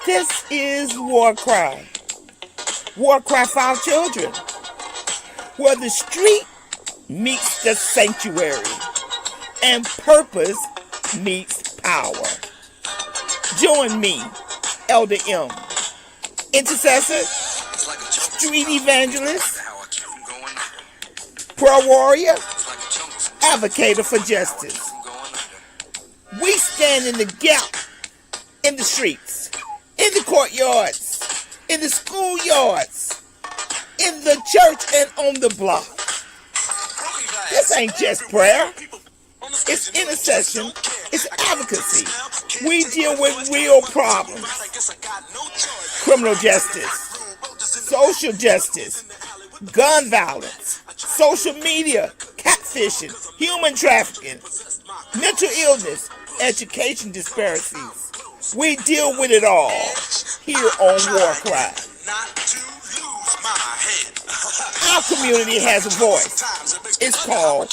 This is WarCry. WarCry for our children, where the street meets the sanctuary and purpose meets power. Join me, Elder M, intercessor, street evangelist, prayer warrior, advocator for justice. We stand in the gap in the streets, in the courtyards, in the schoolyards, in the church and on the block. This ain't just prayer. It's intercession. It's advocacy. We deal with real problems. Criminal justice, social justice, gun violence, social media, catfishing, human trafficking, mental illness, education disparities. We deal with it all here on WarCry. Our community has a voice. It's called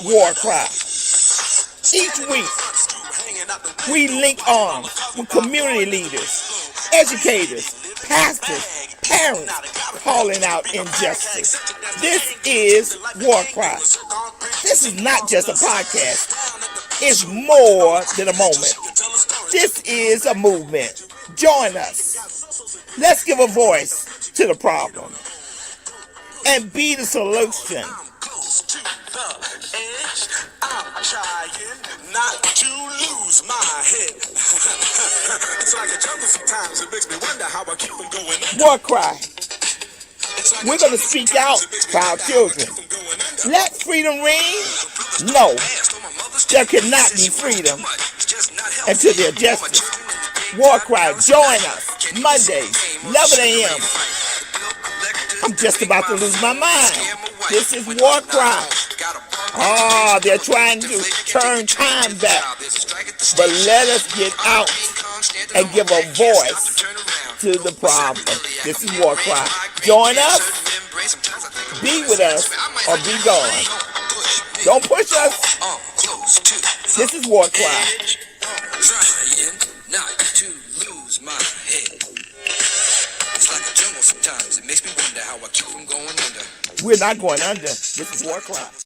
WarCry. Each week, we link arms with community leaders, educators, pastors, parents calling out injustice. This is WarCry. This is not just a podcast. It's more than a moment. This is a movement. Join us. Let's give a voice to the problem and be the solution. I'm trying not to lose my head. It's like a jungle sometimes. It makes me wonder how I keep them going. WarCry. We're going to speak out for our children. Let freedom ring? No. There cannot be freedom until there's justice. WarCry, join us Mondays, 11 a.m. I'm just about to lose my mind. This is WarCry. They're trying to turn time back. But let us get out and give a voice to the problem. This is WarCry. Join us, be with us, or be gone. Don't push us. This is WarCry. Trying not to lose my head. It's like a jungle sometimes. It makes me wonder how I keep from going under. We're not going under. This is WarCry.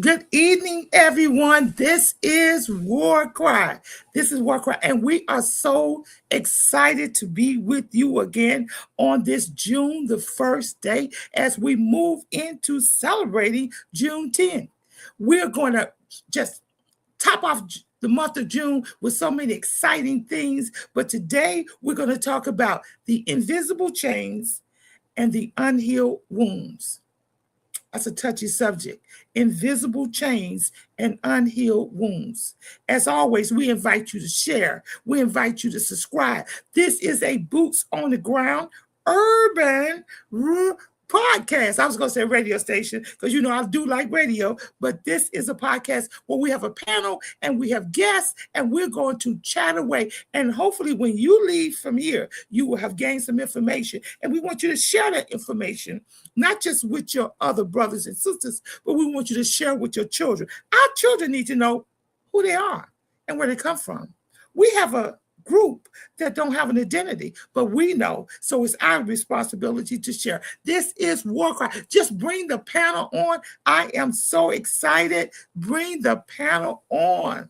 Good evening, everyone. This is WarCry. This is WarCry, and we are so excited to be with you again on this June the 1st day as we move into celebrating June 10th. We're going to just top off the month of June with so many exciting things, but today we're going to talk about the invisible chains and the unhealed wounds. That's a touchy subject. Invisible chains and unhealed wounds. As always, we invite you to share. We invite you to subscribe. This is a boots on the ground urban podcast. I was going to say radio station because, I do like radio, but this is a podcast where we have a panel and we have guests and we're going to chat away. And hopefully when you leave from here, you will have gained some information. And we want you to share that information, not just with your other brothers and sisters, but we want you to share with your children. Our children need to know who they are and where they come from. We have a group that don't have an identity, but we know, so it's our responsibility to share. This is WarCry. Just bring the panel on. I am so excited. Bring the panel on.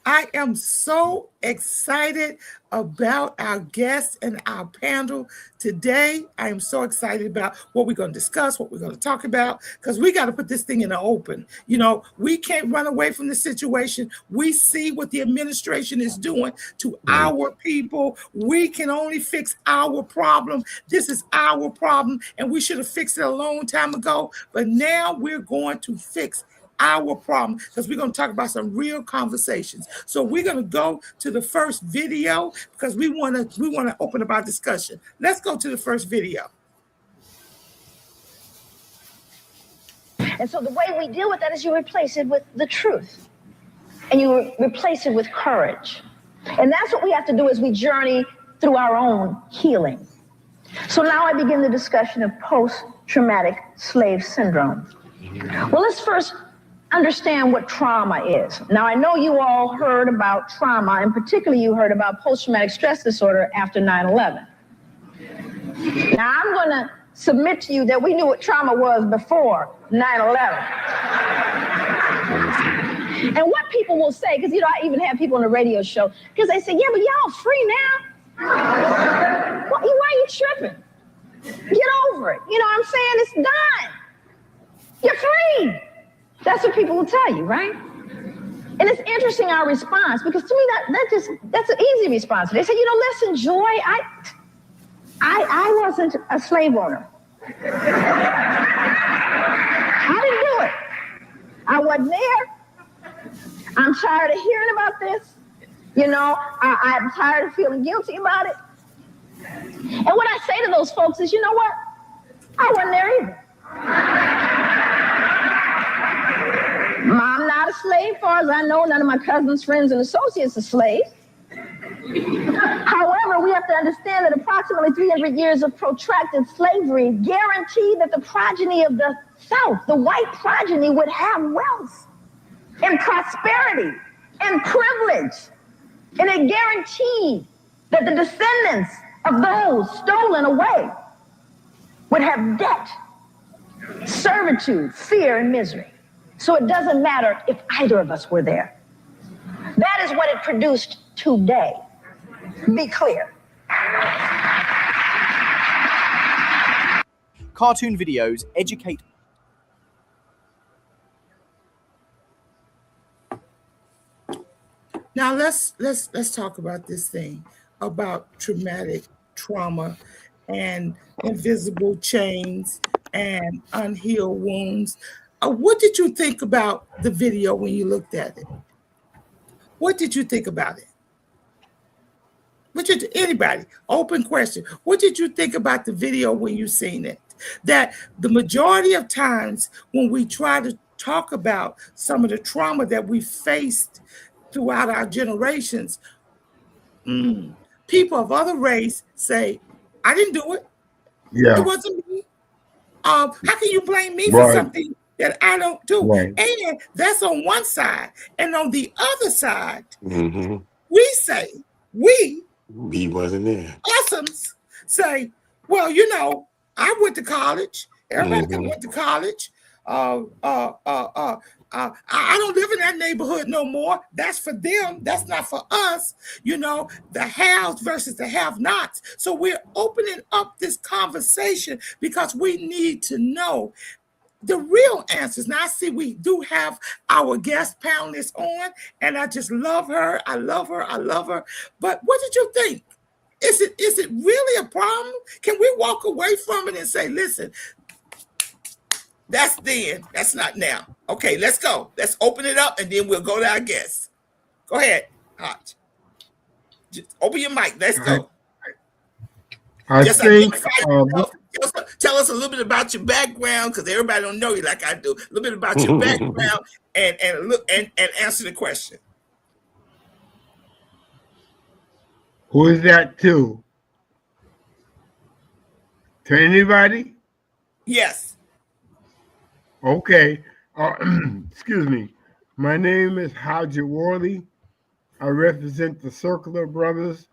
I am so excited about our guests and our panel today. I am so excited about what we're going to discuss, what we're going to talk about, because we got to put this thing in the open. We can't run away from the situation. We see what the administration is doing to our people. We can only fix our problem. This is our problem, and we should have fixed it a long time ago. But now we're going to fix our problem because we're going to talk about some real conversations. So we're going to go to the first video because we want to open up our discussion. Let's go to the first video. And so the way we deal with that is you replace it with the truth and you replace it with courage. And that's what we have to do as we journey through our own healing. So now I begin the discussion of post-traumatic slave syndrome. Well, let's first understand what trauma is. Now, I know you all heard about trauma, and particularly you heard about post-traumatic stress disorder after 9/11. Now, I'm going to submit to you that we knew what trauma was before 9/11. And what people will say, because, you know, I even have people on the radio show, because they say, yeah, but y'all free now. Well, why are you tripping? Get over it. You know what I'm saying? It's done. You're free. That's what people will tell you, right? And it's interesting, our response, because to me that's an easy response. They say, you know, listen, Joy, I wasn't a slave owner. I didn't do it. I wasn't there. I'm tired of hearing about this. You know, I'm tired of feeling guilty about it. And what I say to those folks is, you know what? I wasn't there either. I'm not a slave, as far as I know. None of my cousins, friends, and associates are slaves. However, we have to understand that approximately 300 years of protracted slavery guaranteed that the progeny of the South, the white progeny, would have wealth and prosperity and privilege. And it guaranteed that the descendants of those stolen away would have debt, servitude, fear, and misery. So it doesn't matter if either of us were there. That is what it produced today. Be clear. Cartoon videos educate. Now let's talk about this thing about traumatic trauma and invisible chains and unhealed wounds. What did you think about the video when you looked at it? What did you think about it? Anybody? Open question. What did you think about the video when you seen it? That the majority of times when we try to talk about some of the trauma that we faced throughout our generations, people of other race say, I didn't do it. Yeah. It wasn't me. How can you blame me for something that I don't do? Right. And that's on one side. And on the other side, we say, we wasn't there. Awesomes say, well, you know, I went to college. Everybody went to college. I don't live in that neighborhood no more. That's for them. That's not for us. You know, the haves versus the have-nots. So we're opening up this conversation because we need to know the real answers. Now, I see we do have our guest panelists on, and I just love her. I love her. I love her. But what did you think? Is it really a problem? Can we walk away from it and say, listen, that's then, that's not now. Okay, let's go. Let's open it up, and then we'll go to our guests. Go ahead, Hodge. Just open your mic. Let's go. I think tell us a little bit about your background, because everybody don't know you like I do. A little bit about your background and answer the question. Who is that to? To anybody? Yes. Okay. Excuse me. My name is Hodge Worley. I represent the Circular Brothers,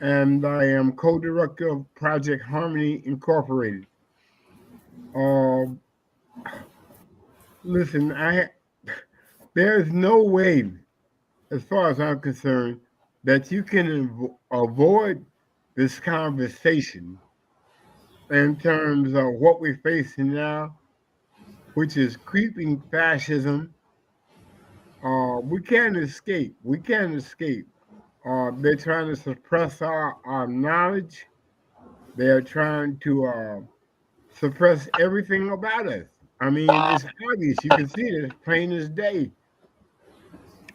and I am co-director of Project Harmony Incorporated. Listen, there is no way, as far as I'm concerned, that you can avoid this conversation in terms of what we're facing now, which is creeping fascism. We can't escape. We can't escape. They're trying to suppress our knowledge. They're trying to suppress everything about us. I mean, it's obvious. You can see it as plain as day.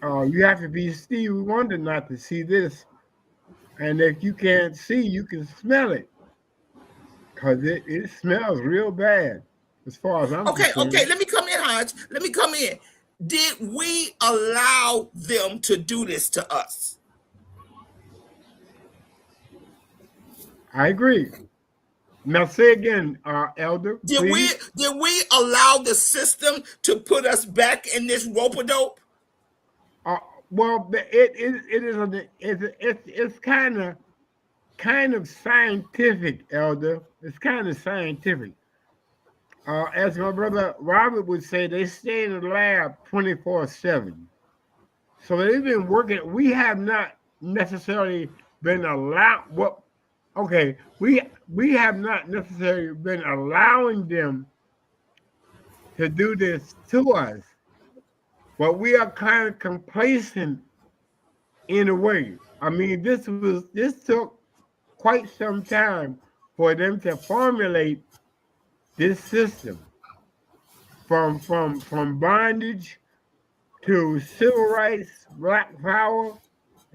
You have to be Stevie Wonder not to see this. And if you can't see, you can smell it. Because it smells real bad, as far as I'm concerned. Okay, let me come in, Hodge. Let me come in. Did we allow them to do this to us? I agree. Now say again, Elder, Did please. we allow the system to put us back in this rope-a-dope? Well, it's kind of scientific, Elder. It's kind of scientific. As my brother Robert would say, they stay in the lab 24/7. So they've been working. We have not necessarily been allowed. Well, okay, we have not necessarily been allowing them to do this to us, but we are kind of complacent in a way. I mean, this took quite some time for them to formulate this system from bondage to civil rights, black power,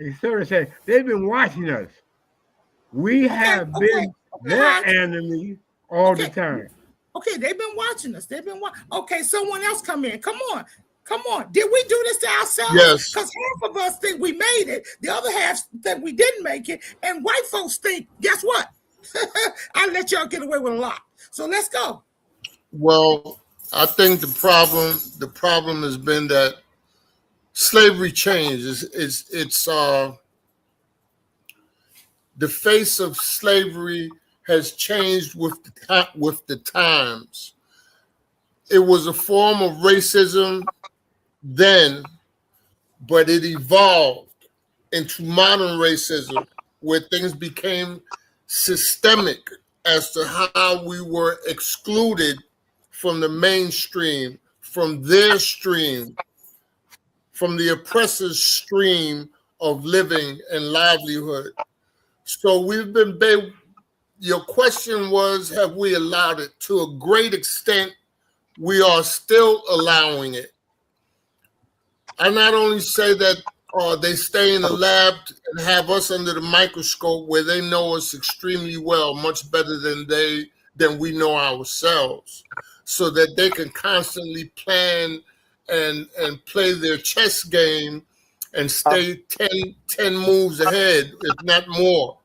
etc. They've been watching us. We have been their enemy all the time. Okay, they've been watching us. Okay, someone else come in. Come on. Did we do this to ourselves? Yes. Because half of us think we made it. The other half think we didn't make it. And white folks think, guess what? I'll let y'all get away with a lot. So let's go. Well, I think the problem has been that slavery changed. It's the face of slavery has changed with the times. It was a form of racism then, but it evolved into modern racism, where things became systemic as to how we were excluded from the mainstream, from their stream, from the oppressor's stream of living and livelihood. So we've been, your question was, have we allowed it? To a great extent, we are still allowing it. I not only say that they stay in the lab and have us under the microscope where they know us extremely well, much better than we know ourselves, so that they can constantly plan and play their chess game and stay 10 moves ahead, if not more.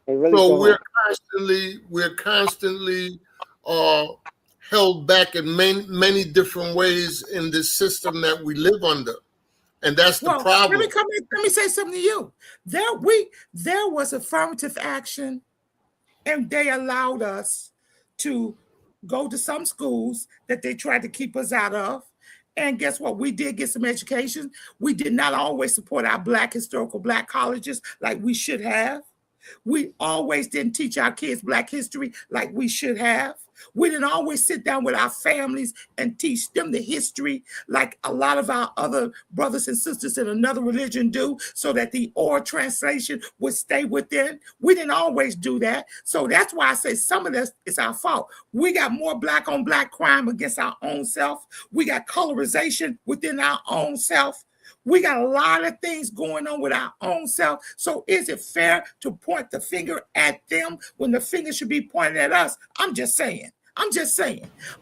So we're constantly held back in many different ways in this system that we live under. And that's the problem. Let me say something to you. There was affirmative action, and they allowed us to go to some schools that they tried to keep us out of. And guess what? We did get some education. We did not always support our historical black colleges like we should have. We always didn't teach our kids Black history like we should have. We didn't always sit down with our families and teach them the history like a lot of our other brothers and sisters in another religion do, so that the oral translation would stay within. We didn't always do that. So that's why I say some of this is our fault. We got more black on black crime against our own self. We got colorization within our own self. We got a lot of things going on with our own self. So is it fair to point the finger at them when the finger should be pointed at us? I'm just saying.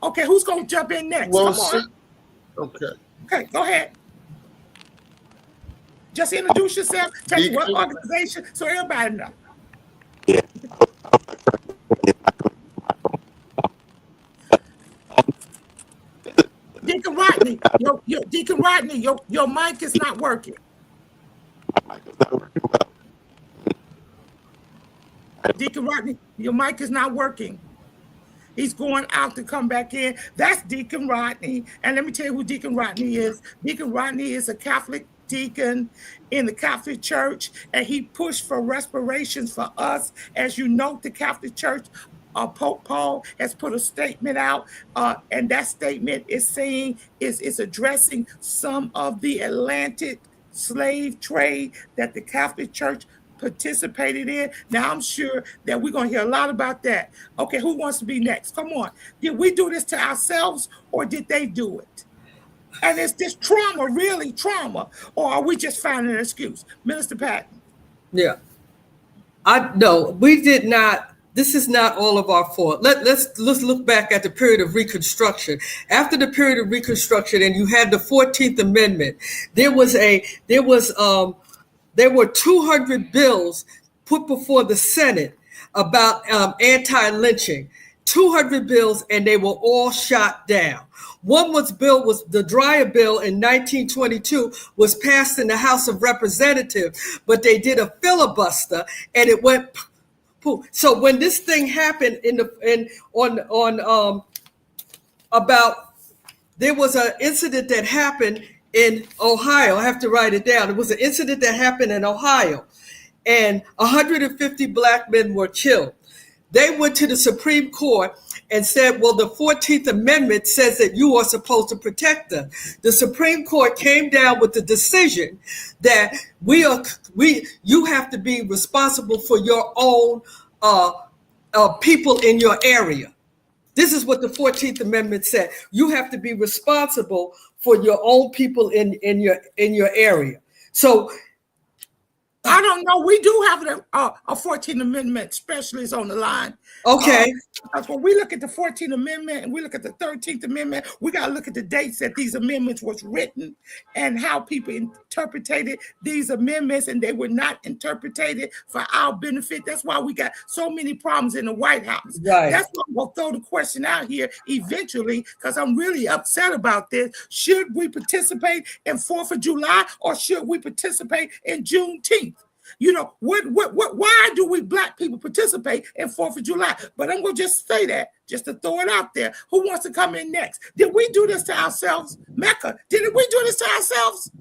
Okay, who's going to jump in next? Well, come on. Okay, go ahead. Just introduce yourself. Tell me what organization, so everybody know. Yeah. Deacon Rodney, Deacon Rodney, your mic is not working. My mic is not working well. Deacon Rodney, your mic is not working. He's going out to come back in. That's Deacon Rodney. And let me tell you who Deacon Rodney is. Deacon Rodney is a Catholic deacon in the Catholic Church, and he pushed for reparations for us. As you know, the Catholic Church, Pope Paul has put a statement out, and that statement is saying is addressing some of the Atlantic slave trade that the Catholic Church participated in. Now, I'm sure that we're going to hear a lot about that. Okay, who wants to be next? Come on. Did we do this to ourselves, or did they do it? And is this trauma really trauma, or are we just finding an excuse? Minister Patton. Yeah. No, we did not. This is not all of our fault. Let's look back at the period of Reconstruction. After the period of Reconstruction, and you had the 14th Amendment, there were 200 bills put before the Senate about anti-lynching. 200 bills, and they were all shot down. One was the Dreyer bill in 1922 was passed in the House of Representatives, but they did a filibuster and it went poof. So when this thing happened there was an incident that happened in Ohio. I have to write it down. It was an incident that happened in Ohio, and 150 black men were killed. They went to the Supreme Court and said, well, the 14th Amendment says that you are supposed to protect them. The Supreme Court came down with the decision that you have to be responsible for your own people in your area. This is what the 14th Amendment said. You have to be responsible for your own people in your area. So I don't know. We do have a 14th Amendment specialist on the line. Okay. Because when we look at the 14th Amendment and we look at the 13th Amendment, we got to look at the dates that these amendments was written and how people interpreted these amendments, and they were not interpreted for our benefit. That's why we got so many problems in the White House. Right. That's why I'm going to throw the question out here eventually, because I'm really upset about this. Should we participate in 4th of July or should we participate in Juneteenth? You know, why do we black people participate in 4th of July? But I'm going to just say that, just to throw it out there. Who wants to come in next? Did we do this to ourselves? Mecca, did we do this to ourselves?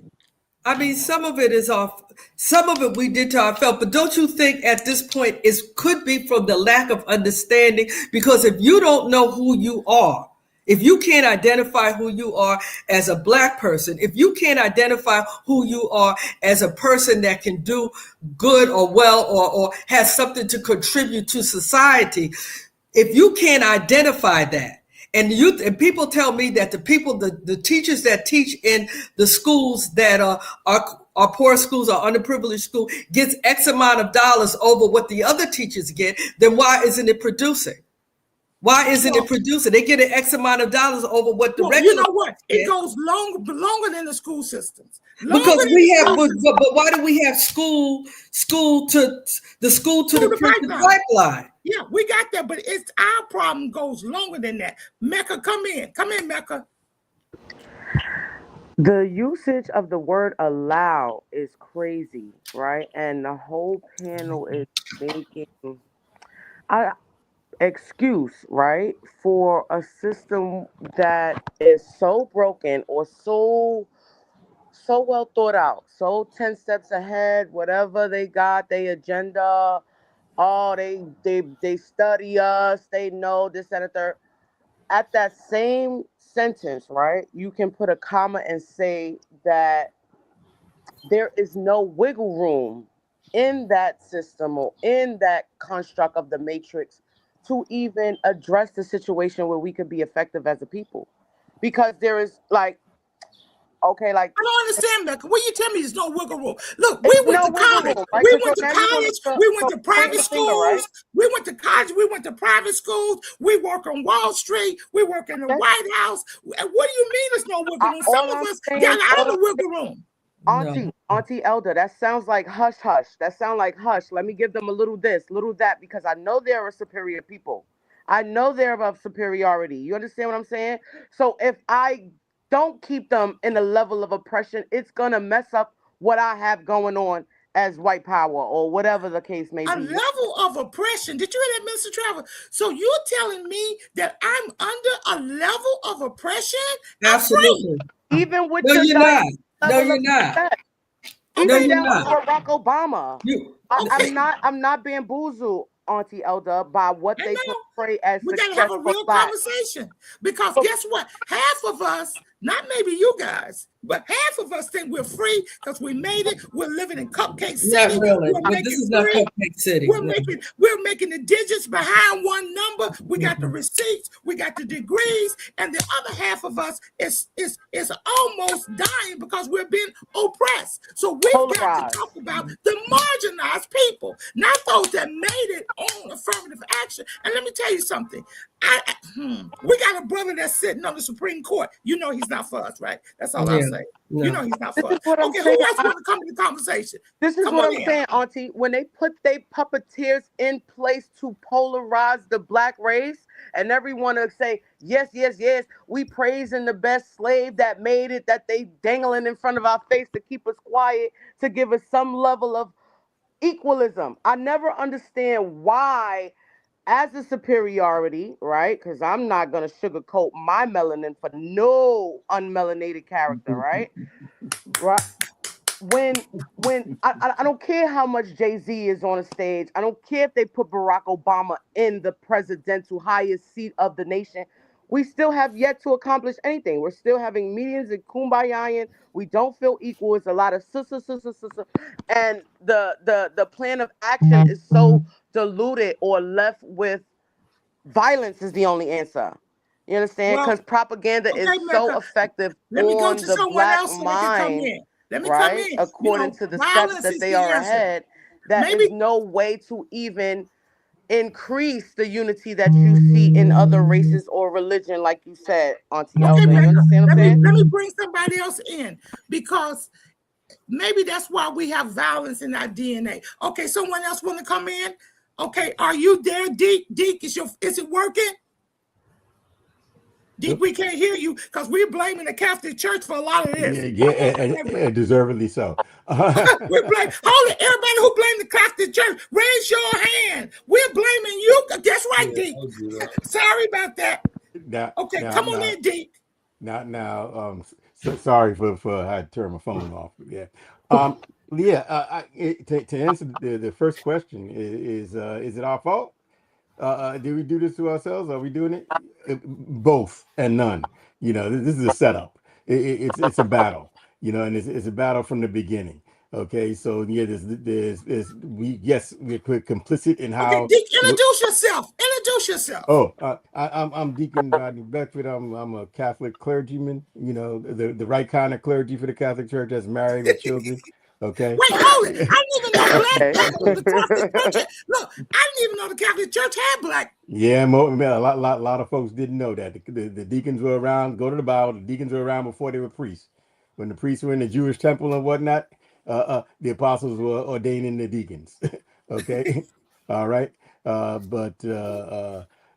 I mean, some of it we did to ourselves, but don't you think at this point it could be from the lack of understanding? Because if you don't know who you are, if you can't identify who you are as a black person, if you can't identify who you are as a person that can do good or well or has something to contribute to society, if you can't identify that, and people tell me that the teachers that teach in the schools that are poor schools or underprivileged school gets X amount of dollars over what the other teachers get, then why isn't it producing? Why isn't it producing? They get an X amount of dollars over what the regular. You know what? It goes longer than the school systems. Because we have, but why do we have school to the prison pipeline? Yeah, we got that, but it's our problem goes longer than that. Mecca, come in, Mecca. The usage of the word allow is crazy, right? And the whole panel is making excuse, right, for a system that is so broken or so well thought out, so 10 steps ahead, whatever they got, their agenda, they study us, they know this and the third. At that same sentence, right, you can put a comma and say that there is no wiggle room in that system or in that construct of the matrix to even address the situation where we could be effective as a people. Because there is I don't understand, Mecca. What you tell me there's no wiggle room? Look, we went to college. We went to college. We went to private schools. We went to college. We went to private schools. We work on Wall Street. We work in the White House. What do you mean there's no wiggle room? Some of us got out of the wiggle room. Auntie Elder, that sounds like hush hush. That sounds like hush. Let me give them a little this, little that, because I know they are superior people. I know they're of superiority. You understand what I'm saying? So if I don't keep them in a level of oppression, it's going to mess up what I have going on as white power or whatever the case may be. A level of oppression. Did you hear that, Mr. Trevor? So you're telling me that I'm under a level of oppression? Absolutely. Even with you're not. No, you're not. Even Barack Obama. I'm not bamboozled, Auntie Elder, by what they portray as we success. We got to have a real conversation. Because guess what? Half of us, not maybe you guys, but half of us think we're free because we made it. We're living in Cupcake City. Not really. This is not Cupcake City. We're making the digits behind one number. We got the receipts. We got the degrees. And the other half of us is almost dying because we're being oppressed. So we've got to talk about the marginalized people, not those that made it on affirmative action. And let me tell tell you something. We got a brother that's sitting on the Supreme Court. You know he's not for us, right? That's all I'll say. No. You know he's not This for is us. what I'm Okay, saying. who else want to come to the conversation? This is Come what on I'm in. saying, Auntie. When they put their puppeteers in place to polarize the black race, and everyone to say, yes, yes, yes, we praising the best slave that made it, that they dangling in front of our face to keep us quiet, to give us some level of equalism. I never understand why, as a superiority, right? Because I'm not going to sugarcoat my melanin for no unmelanated character, right? Right? When I don't care how much Jay-Z is on a stage. I don't care if they put Barack Obama in the presidential highest seat of the nation. We still have yet to accomplish anything. We're still having meetings and kumbaya. We don't feel equal. It's a lot of sister. And the plan of action is so diluted or left with violence is the only answer. You understand? Well, Because propaganda is okay, so Mecca. effective Let me go on to the someone black else so they can come mind, in. Let me come right? in. You According know, to the steps violence that is they the are answer. ahead, that is Maybe no way to even increase the unity that you see in other races or religion, like you said, Auntie okay, Elder. You Mecca. understand what I'm saying? Let me bring somebody else in because maybe that's why we have violence in our DNA. Okay, someone else want to come in? Okay, are you there, Deke? Deke, is it working? Deke, we can't hear you because we're blaming the Catholic Church for a lot of this. Yeah, and deservedly so. We blame hold it, everybody who blame the Catholic Church, raise your hand. We're blaming you. That's right, Deke. Sorry about that. Now, Okay, now, come on now, in, Deke. so sorry for I had to turn my phone off. Yeah, um, yeah. To answer the first question is it our fault? Did we do this to ourselves? Are we doing it? Both and none. This is a setup. It's a battle. And it's a battle from the beginning. Okay, so yeah, we're complicit in Okay, how. Deke, introduce yourself. Introduce yourself. Oh, I'm Deacon Rodney Beckford. I'm a Catholic clergyman. The right kind of clergy for the Catholic Church that's married with children. Okay. Wait, hold it. I didn't even know Okay. the Catholic Church. Look, I didn't even know the Catholic Church had black. Yeah, man, a lot of folks didn't know that the deacons were around. Go to the Bible. The deacons were around before they were priests. When the priests were in the Jewish temple and whatnot, the apostles were ordaining the deacons. Okay, all right. But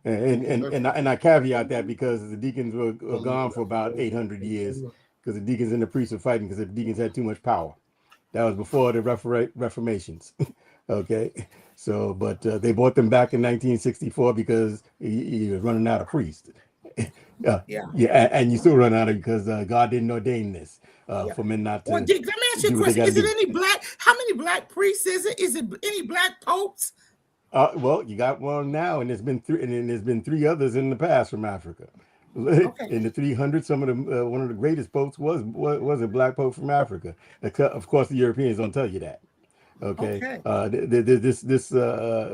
and I caveat that because the deacons were gone for about 800 years because the deacons and the priests were fighting because the deacons had too much power. That was before the Reformations. Okay, so but they brought them back in 1964 because he was running out of priests. Yeah. Yeah, and you still run out of because God didn't ordain this Yeah. for men not Well, to Deke, let me ask you a do what they question. got to Is it do. any black? How many black priests is it? Is it any black popes? Well, you got one now, and there's been three others in the past from Africa. Okay. In the 300s, some of the one of the greatest popes was a black pope from Africa. Of course, the Europeans don't tell you that. Okay, Okay. this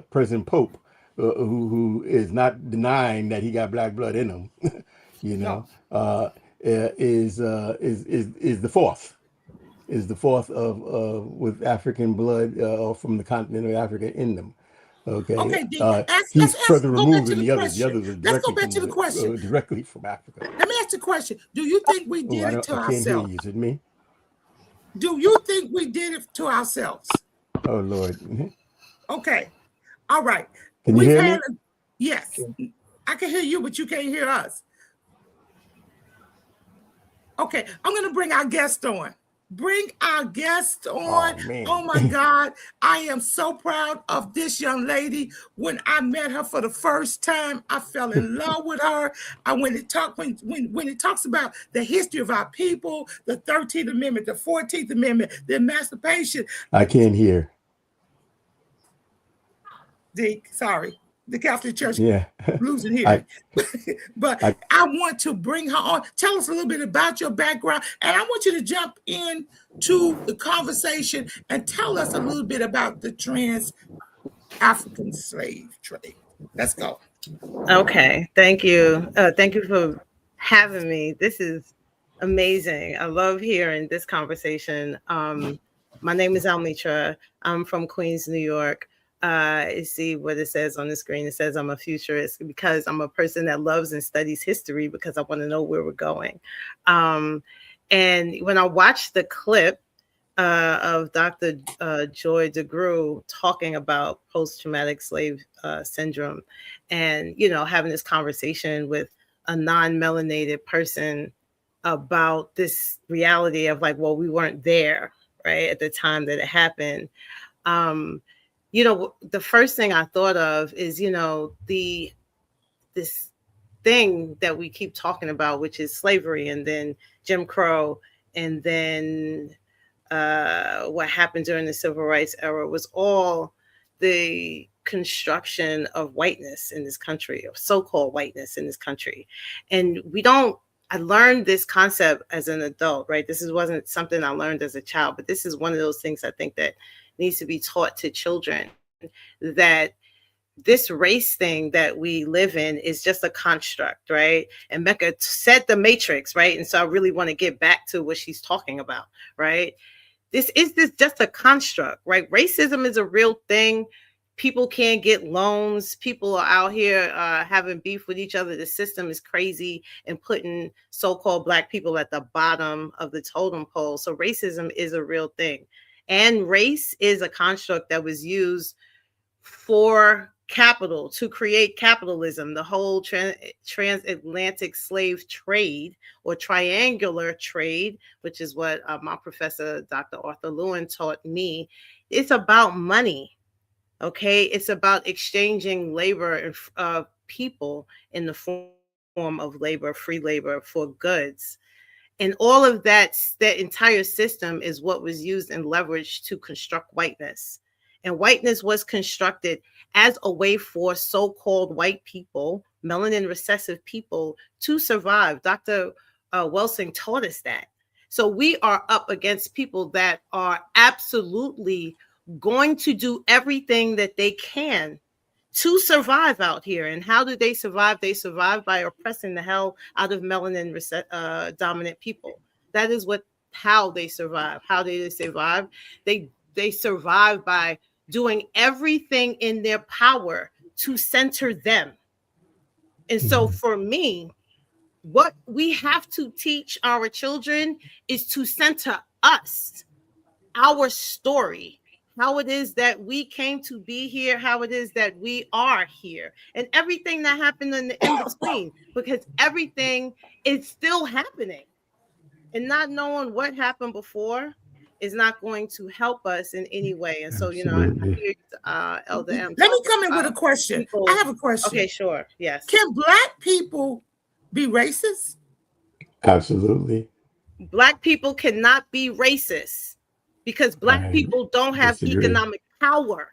President Pope, who is not denying that he got black blood in him, No. is the fourth. Is the fourth of with African blood or from the continent of Africa in them. Okay, Okay, Deke. he's further Go back removed to than the the others. The question. others are Let's go back to the question. directly from Africa. Let me ask the question. Do you think we Oh, did it to I can't hear ourselves? you. Is it me? Do you think we did it to ourselves? Oh Lord, Okay. All right. can you We've hear had me? yes. I can hear you, but you can't hear us. Okay, I'm going to bring our guest on. Bring our guest on. Oh man. Oh my God, I am so proud of this young lady. When I met her for the first time, I fell in love with her. When it talks about the history of our people, the 13th Amendment, the 14th Amendment, the Emancipation. I can't hear. Sorry, the Catholic Church Yeah. losing I hearing. But I I want to bring her on. Tell us a little bit about your background. And I want you to jump in to the conversation and tell us a little bit about the trans-African slave trade. Let's go. Okay, thank you. Thank you for having me. This is amazing. I love hearing this conversation. My name is Almitra. I'm from Queens, New York. See what it says on the screen. It says I'm a futurist because I'm a person that loves and studies history because I want to know where we're going. And when I watched the clip of Dr. Joy DeGruy talking about post-traumatic slave syndrome, and having this conversation with a non-melanated person about this reality of like, well, we weren't there, right, at the time that it happened. The first thing I thought of is, this thing that we keep talking about, which is slavery, and then Jim Crow, and then what happened during the civil rights era was all the construction of whiteness in this country, of so-called whiteness in this country. And I learned this concept as an adult, right? This wasn't something I learned as a child, but this is one of those things I think that needs to be taught to children, that this race thing that we live in is just a construct, right? And Mecca said the Matrix, right? And so I really want to get back to what she's talking about, right? This just a construct, right? Racism is a real thing. People can't get loans. People are out here having beef with each other. The system is crazy and putting so-called Black people at the bottom of the totem pole. So racism is a real thing. And race is a construct that was used for capital, to create capitalism. The whole transatlantic slave trade, or triangular trade, which is what my professor, Dr. Arthur Lewin, taught me. It's about money. Okay, it's about exchanging labor and people in the form of labor, free labor, for goods. And all of that entire system is what was used and leveraged to construct whiteness. And whiteness was constructed as a way for so-called white people, melanin recessive people, to survive. Dr. Welsing taught us that. So we are up against people that are absolutely going to do everything that they can to survive out here. And how do they survive? They survive by oppressing the hell out of melanin dominant people. That is how they survive. How do they survive? They survive by doing everything in their power to center them. And so for me, what we have to teach our children is to center us, our story, how it is that we came to be here, how it is that we are here, and everything that happened in between, because everything is still happening. And not knowing what happened before is not going to help us in any way. And so, I hear Elder M. Let me come in with a question. I have a question. Okay, sure. Yes. Can Black people be racist? Absolutely. Black people cannot be racist because Black people don't have economic power.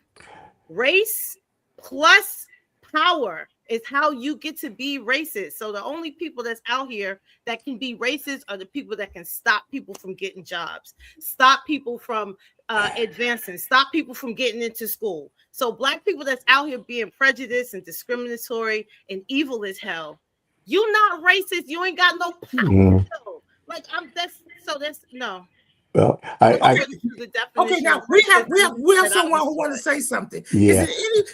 Race plus power is how you get to be racist. So the only people that's out here that can be racist are the people that can stop people from getting jobs, stop people from advancing, stop people from getting into school. So Black people that's out here being prejudiced and discriminatory and evil as hell, you not racist. You ain't got no power. Like that's no. Well, okay, now we have someone who want to say something. Yeah.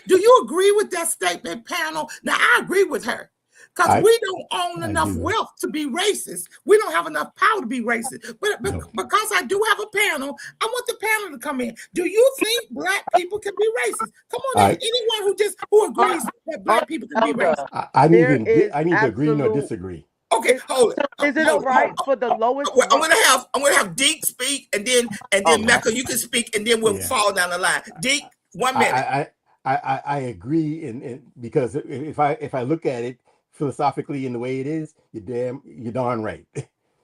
Do you agree with that statement, panel? Now I agree with her because we don't own enough wealth to be racist. We don't have enough power to be racist. But because I do have a panel, I want the panel to come in. Do you think Black people can be racist? Come on, anyone who agrees that Black people can be racist. I need to agree nor disagree. Okay, hold it. Is it all right for the lowest? I'm gonna have Deke speak, and then Mecca, you can speak, and then we'll fall down the line. Deke, 1 minute. I agree, and because if I look at it philosophically in the way it is, you're darn right.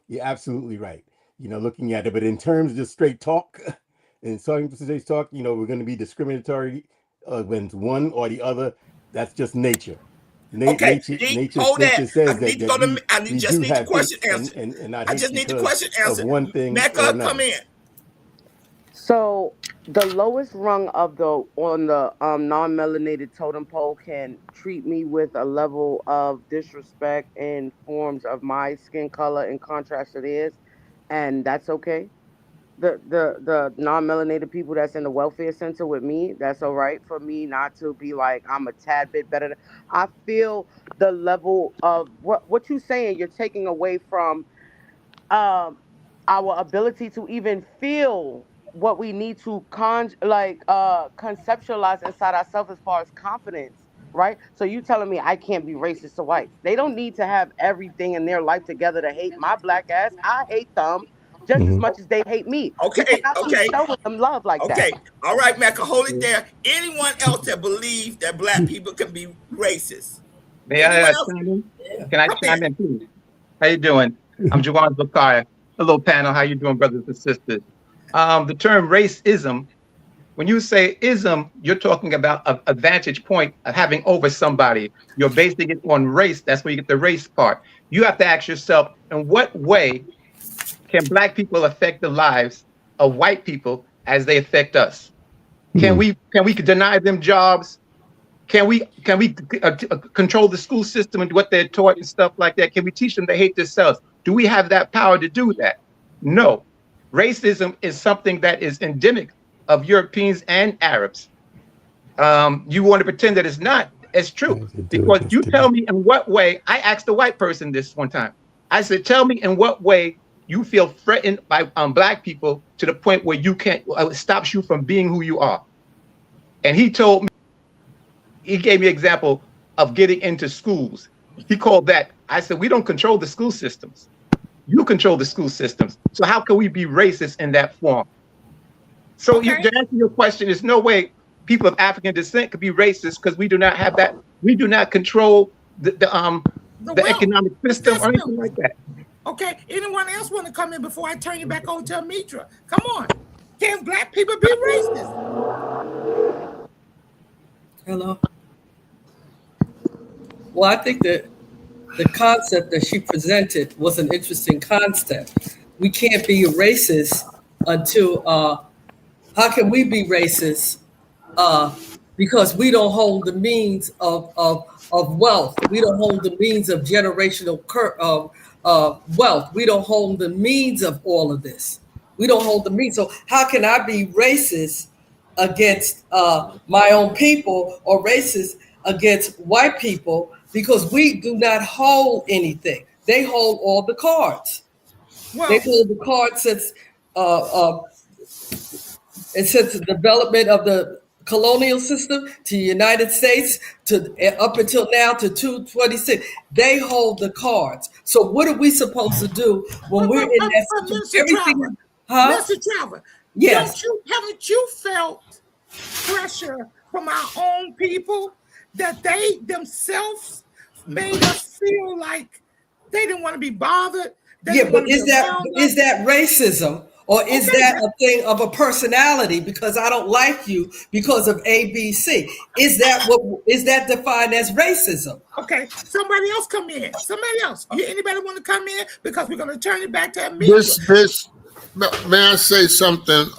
You're absolutely right. Looking at it, but in terms of just straight talk, and starting today's talk, we're going to be discriminatory when it's one or the other. That's just nature. Okay, nature hold that. says I just need the question answered. And I just need the question answered. One thing. Mecca, come in. So the lowest rung on the non-melanated totem pole can treat me with a level of disrespect in forms of my skin color in contrast to theirs, and that's okay. the non-melanated people that's in the welfare center with me, that's all right for me not to be like I'm a tad bit better. I feel the level of what you're saying. You're taking away from our ability to even feel what we need to conceptualize inside ourselves as far as confidence, right? So you telling me I can't be racist to whites? They don't need to have everything in their life together to hate my black ass. I hate them just as much as they hate me. We Okay, cannot be okay, showing them love like that. okay. All right, Mecca, hold it there. Anyone else that believes that black people can be racist? May Anyone I else? chime in? Can I Come chime in. in, please? How you doing? I'm Jawan Zakaya. Hello, panel. How you doing, brothers and sisters? The term racism, when you say ism, you're talking about a vantage point of having over somebody. You're basing it on race. That's where you get the race part. You have to ask yourself, in what way can black people affect the lives of white people as they affect us? Can we deny them jobs? Can we control the school system and what they're taught and stuff like that? Can we teach them to hate themselves? Do we have that power to do that? No. Racism is something that is endemic of Europeans and Arabs. You want to pretend that it's not? It's true. Because you tell me in what way. I asked a white person this one time. I said, tell me in what way you feel threatened by black people to the point where you can't, it stops you from being who you are. And he told me, he gave me an example of getting into schools. He called that, I said, we don't control the school systems. You control the school systems. So how can we be racist in that form? So to answer your question, there's no way people of African descent could be racist because we do not have that. We do not control the economic system or anything like that. Okay, anyone else want to come in before I turn you back over to Almitra? Come on. Can black people be racist? Hello. Well, I think that the concept that she presented was an interesting concept. We can't be racist until, how can we be racist? Because we don't hold the means of wealth. We don't hold the means of generational wealth. We don't hold the means of all of this. We don't hold the means. So how can I be racist against my own people or racist against white people? Because we do not hold anything. They hold all the cards. Well, they hold the cards since the development of the colonial system to the United States to up until now to 226. They hold the cards. So what are we supposed to do when we're in that situation? Mr. Trevor, yes. Haven't you felt pressure from our own people that they themselves made us feel like they didn't want to be bothered? But is that racism? Or is that a thing of a personality because I don't like you because of ABC? Is that defined as racism? Okay, somebody else come in. Somebody else. Anybody want to come in? Because we're going to turn it back to Almitra. May I say something?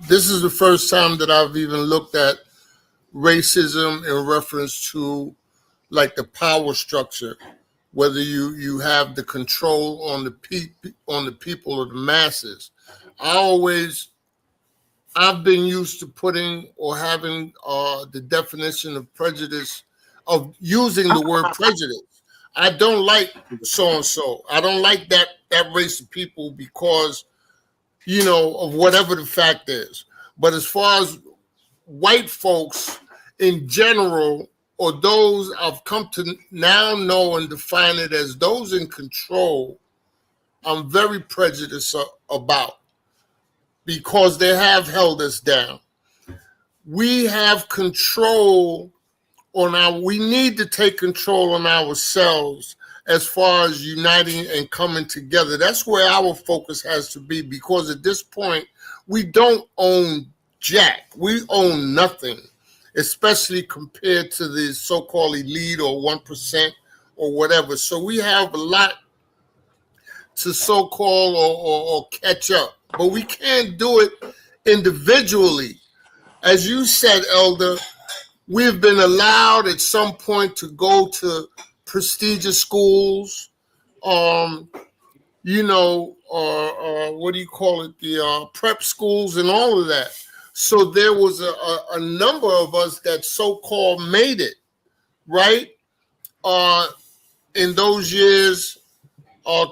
This is the first time that I've even looked at racism in reference to like the power structure, whether you have the control on the people or the masses. I've been used to putting or having the definition of prejudice, of using the word prejudice. I don't like so-and-so. I don't like that race of people because, of whatever the fact is. But as far as white folks in general, or those I've come to now know and define it as those in control, I'm very prejudiced about. Because they have held us down. We have control we need to take control on ourselves as far as uniting and coming together. That's where our focus has to be, because at this point, we don't own jack. We own nothing, especially compared to the so-called elite or 1% or whatever. So we have a lot to so-called or catch up. But we can't do it individually. As you said, Elder, we've been allowed at some point to go to prestigious schools. or what do you call it, the prep schools and all of that. So there was a number of us that so-called made it, right? In those years,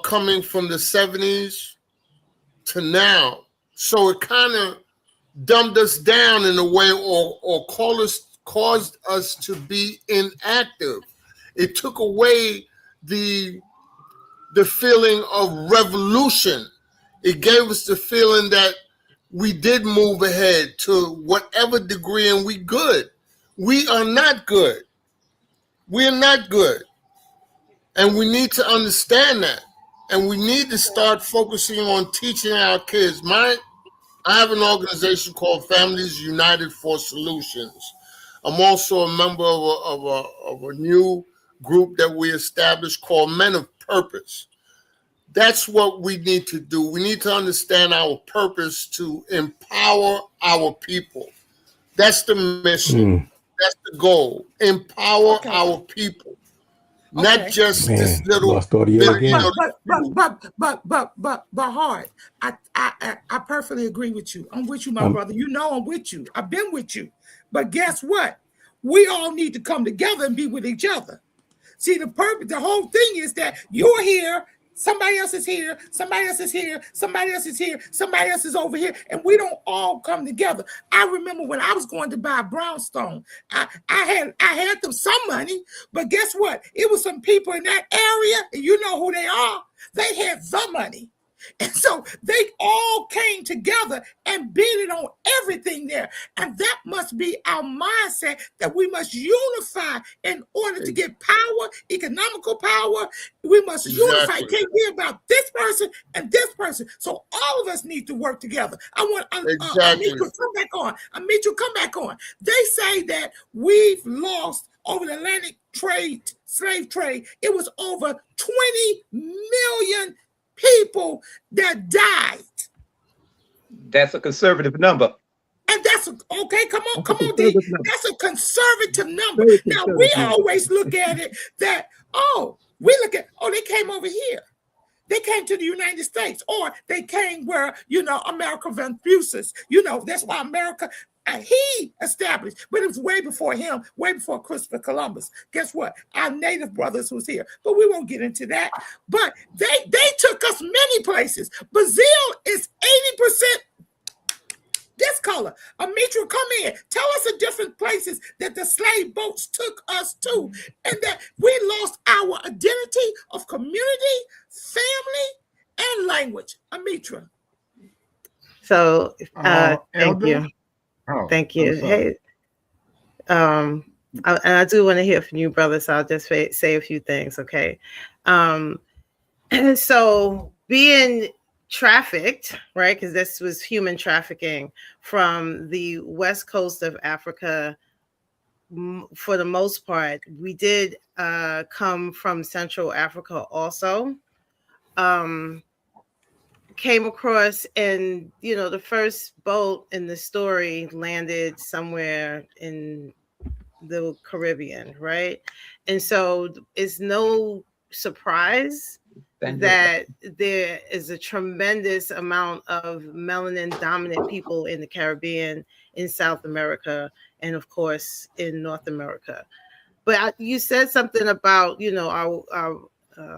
coming from the 70s to now. So it kind of dumbed us down in a way, or caused us to be inactive. It took away the feeling of revolution. It gave us the feeling that we did move ahead to whatever degree, and we good. We are not good. We are not good. And we need to understand that. And we need to start focusing on teaching our kids. I have an organization called Families United for Solutions. I'm also a member of a new group that we established called Men of Purpose. That's what we need to do. We need to understand our purpose to empower our people. That's the mission. That's the goal. Empower our people. Not just this little. Lost audio again. But Hart, I perfectly agree with you. I'm with you, my brother. You know I'm with you. I've been with you. But guess what? We all need to come together and be with each other. See, the whole thing is that you're here, somebody else is here, somebody else is here, somebody else is here, somebody else is over here, and we don't all come together. I remember when I was going to buy a brownstone, I had them some money, but guess what? It was some people in that area, and you know who they are. They had the money. And so they all came together and bid it on everything there. And that must be our mindset, that we must unify in order to get power, economical power. We must unify. It can't be about this person and this person. So all of us need to work together. I want Almitra to come back on. Almitra, come back on. They say that we've lost over the Atlantic slave trade. It was over 20 million people that died. That's a conservative number. And that's okay. Come on, D. That's a conservative number. Now we always look at it that, they came over here. They came to the United States, or they came where, America Vespucius. That's why America, he established, but it was way before him, way before Christopher Columbus. Guess what? Our native brothers was here, but we won't get into that. But they took us many places. Brazil is 80% this color. Almitra, come in. Tell us the different places that the slave boats took us to, and that we lost our identity of community, family, and language. Almitra. So, thank you. Thank you. Hey, and I do want to hear from you, brother. So I'll just say a few things, okay? So being trafficked, right? Because this was human trafficking from the west coast of Africa. For the most part, we did come from Central Africa also. Came across, and the first boat in the story landed somewhere in the Caribbean, right? And so it's no surprise that there is a tremendous amount of melanin dominant people in the Caribbean, in South America, and of course in North America. But you said something about our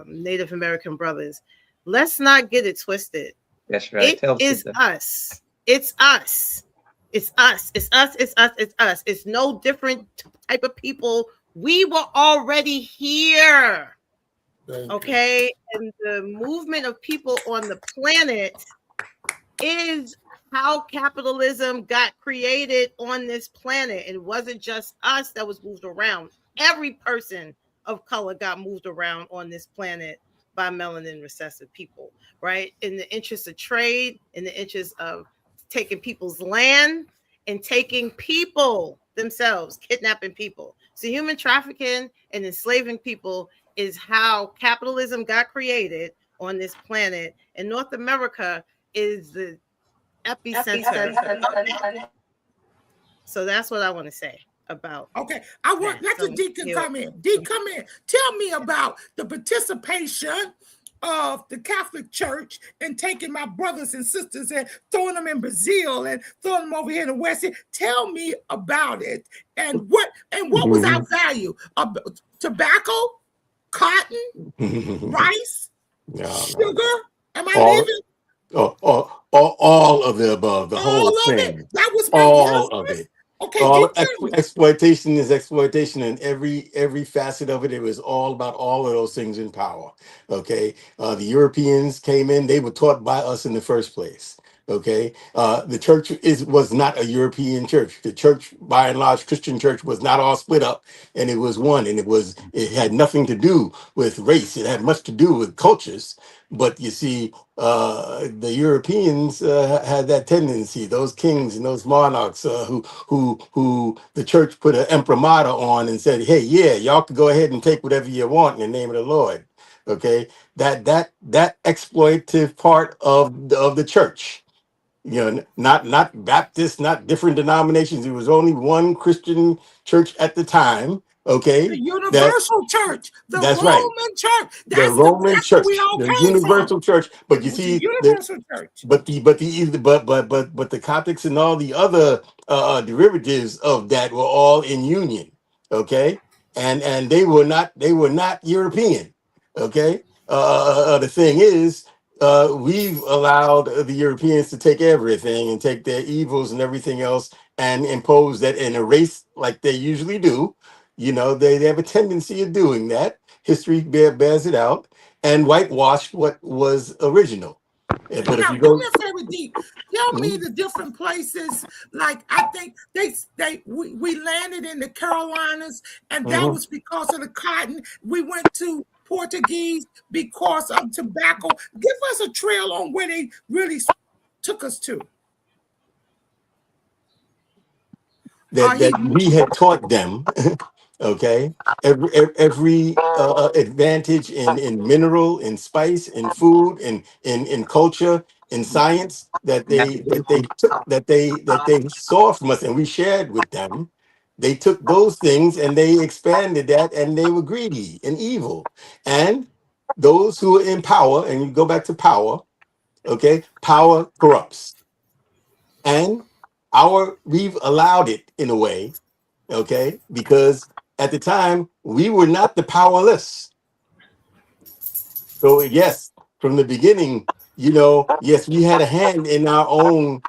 Native American brothers. Let's not get it twisted. That's right. It is us. It's us. It's us. It's us. It's us. It's us. It's no different type of people. We were already here. Okay. And the movement of people on the planet is how capitalism got created on this planet. It wasn't just us that was moved around. Every person of color got moved around on this planet by melanin recessive people, right? In the interest of trade, in the interest of taking people's land and taking people themselves, kidnapping people. So human trafficking and enslaving people is how capitalism got created on this planet. And North America is the epicenter. So that's what I want to say about. Okay, I want let the D come in. D, come in. Tell me about the participation of the Catholic Church and taking my brothers and sisters and throwing them in Brazil and throwing them over here in the West. Tell me about it. And what was our value? Tobacco, cotton, rice, sugar. Am I leaving? All of the above, the whole thing. That was all of it. Okay, all exploitation is exploitation in every facet of it. It was all about all of those things in power. Okay, the Europeans came in; they were taught by us in the first place. Okay, the church was not a European church. The church, by and large, Christian church, was not all split up, and it was one, and it had nothing to do with race. It had much to do with cultures. But you see, the Europeans had that tendency. Those kings and those monarchs who the church put an imprimatur on and said, "Hey, yeah, y'all can go ahead and take whatever you want in the name of the Lord." Okay, that exploitative part of the church. Not Baptist, not different denominations. It was only one Christian church at the time. Okay, the universal church, the that's Roman right. church, The Roman church, we all the came universal church. But you see, the universal church. But the Coptics and all the other derivatives of that were all in union. Okay, and they were not European. Okay, the thing is, we've allowed the Europeans to take everything and take their evils and everything else and impose that in a race like they usually do. They have a tendency of doing that. History bears it out, and whitewash what was original. But if Now, you go, do me a favor, D. Tell me the different places. Like I think we landed in the Carolinas, and that was because of the cotton. We went to Portuguese because of tobacco. Give us a trail on where they really took us to. that we had taught them, okay, every advantage in mineral, in spice, in food, in culture, in science that they saw from us and we shared with them. They took those things and they expanded that, and they were greedy and evil. And those who are in power, and you go back to power, okay, power corrupts. And we've allowed it in a way, okay, because at the time we were not the powerless. So yes, from the beginning, yes, we had a hand in our own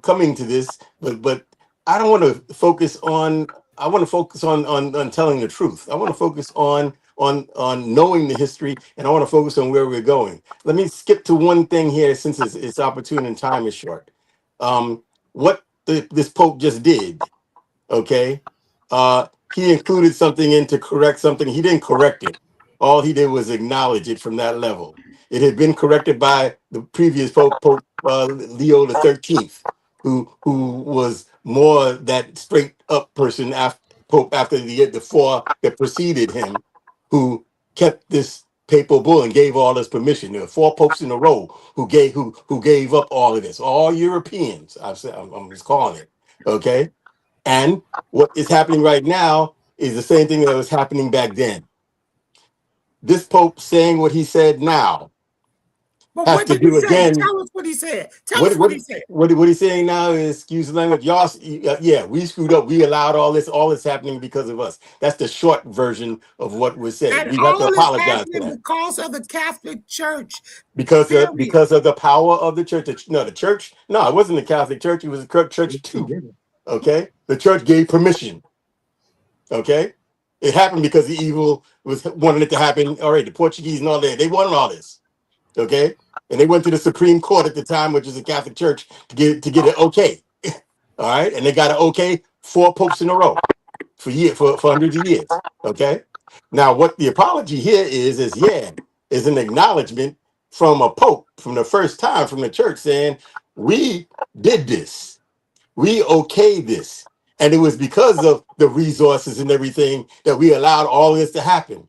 coming to this, but I don't want to focus on. I want to focus on telling the truth. I want to focus on knowing the history, and I want to focus on where we're going. Let me skip to one thing here, since it's opportune and time is short. What this Pope just did, okay? He included something in to correct something. He didn't correct it. All he did was acknowledge it from that level. It had been corrected by the previous Pope Leo the 13th, who was more that straight up person after the four that preceded him, who kept this papal bull and gave all this permission. There were four popes in a row who gave up all of this. All Europeans. I'm just calling it. Okay. And what is happening right now is the same thing that was happening back then. This Pope saying what he said now But has what to did he do say? again. Tell us what he said. Tell us what he said. What he's saying now is, excuse the language, y'all. Yeah, we screwed up. We allowed all this happening because of us. That's the short version of what was said. And We have to all is apologize for happening that because of the Catholic Church. because Period. of the power of the church. The church. No, it wasn't the Catholic Church. It was the church too. Okay, the church gave permission. Okay, it happened because the evil wanted it to happen. All right, the Portuguese and all that, they wanted all this. Okay, and they went to the Supreme Court at the time, which is the Catholic Church, to get it okay. All right, and they got it okay 4 popes in a row for hundreds of years. Okay, now what the apology here is an acknowledgement from a pope from the first time from the church saying we did this. We okayed this. And it was because of the resources and everything that we allowed all this to happen.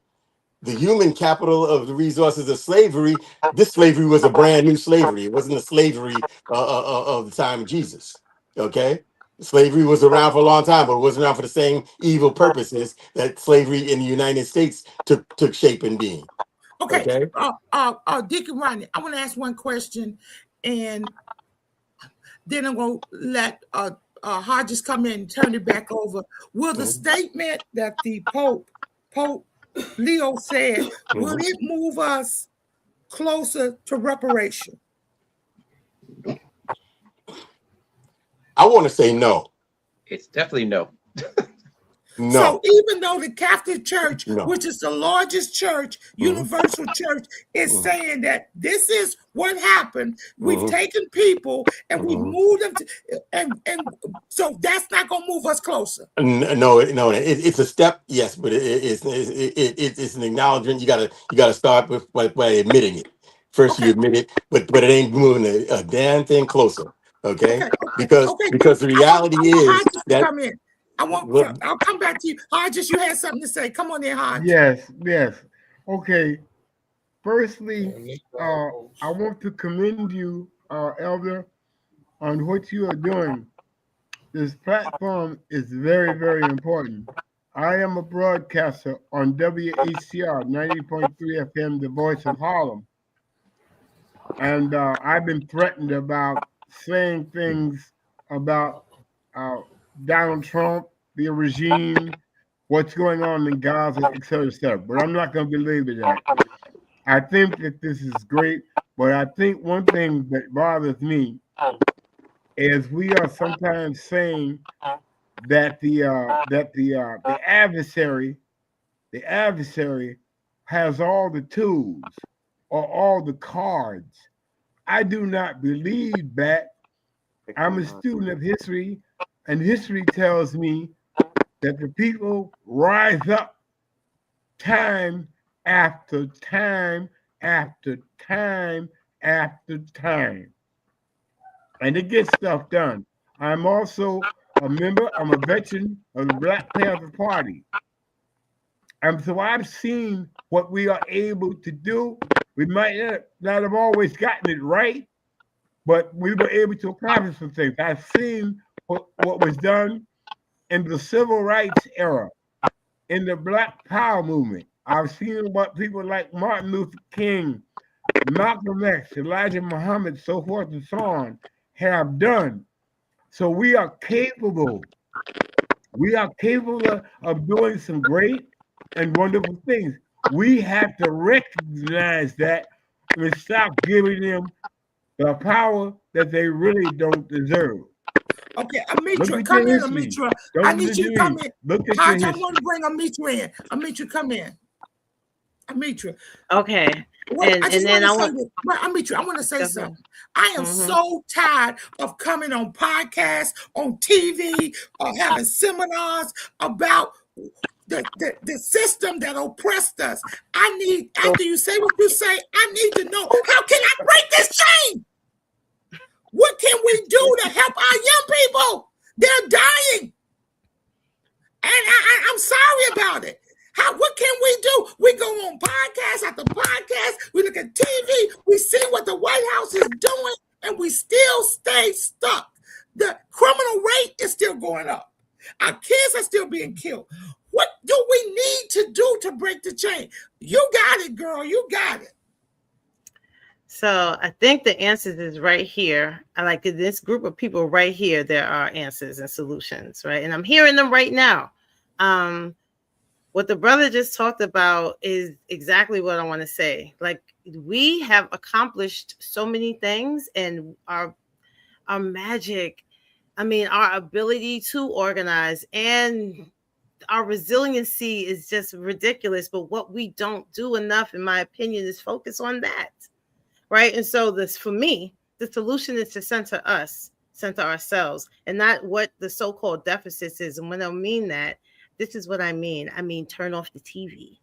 The human capital of the resources of slavery, this slavery was a brand new slavery. It wasn't a slavery of the time of Jesus. Okay? Slavery was around for a long time, but it wasn't around for the same evil purposes that slavery in the United States took shape and being. Okay. Okay. Deacon Rodney, I want to ask one question, and then I'm going to let Hodges come in and turn it back over. Will the statement that the Pope Leo said, will it move us closer to reparation? I want to say no. It's definitely no. No. So even though the Catholic Church, No. which is the largest church, universal church, is saying that this is what happened. We've taken people and we've moved them to, and so that's not going to move us closer. No, it's a step, yes, but it's an acknowledgement. You gotta start by admitting it. First, you admit it, but it ain't moving a damn thing closer. Okay? Because the reality is that come in. I'll come back to you. Hodges, you had something to say. Come on in, Hodges. Yes. Okay. Firstly, I want to commend you, Elder, on what you are doing. This platform is very, very important. I am a broadcaster on WHCR 90.3 FM, the voice of Harlem. And I've been threatened about saying things about Donald Trump, the regime, what's going on in Gaza, et cetera. But I'm not going to belabor that. I think that this is great, but I think one thing that bothers me is we are sometimes saying that the adversary has all the tools or all the cards. I do not believe that. I'm a student of history, and history tells me that the people rise up time after time after time after time, and it gets stuff done. I'm also a veteran of the Black Panther Party. And so I've seen what we are able to do. We might not have always gotten it right, but we were able to accomplish some things. I've seen what was done in the civil rights era, in the Black Power movement. I've seen what people like Martin Luther King, Malcolm X, Elijah Muhammad, so forth and so on, have done. So we are capable. We are capable of doing some great and wonderful things. We have to recognize that and stop giving them the power that they really don't deserve. Okay, Almitra, come in, Almitra. I need you to come in. Hodge, I want to bring Almitra in. Almitra, come in. Almitra. Okay. Almitra, I want to say something. I am so tired of coming on podcasts, on TV, or having seminars about the system that oppressed us. I need, after you say what you say, I need to know, how can I break this chain? What can we do to help our young people? They're dying. And I'm sorry about it. What can we do? We go on podcast after podcast. We look at TV. We see what the White House is doing, and we still stay stuck. The criminal rate is still going up. Our kids are still being killed. What do we need to do to break the chain? You got it, girl. You got it. So I think the answers is right here. I like this group of people right here. There are answers and solutions, right? And I'm hearing them right now. What the brother just talked about is exactly what I want to say. Like, we have accomplished so many things, and our magic, our ability to organize and our resiliency is just ridiculous. But what we don't do enough, in my opinion, is focus on that. Right. And so for me, the solution is to center ourselves, and not what the so-called deficits is. And when I mean that, this is what I mean. Turn off the TV.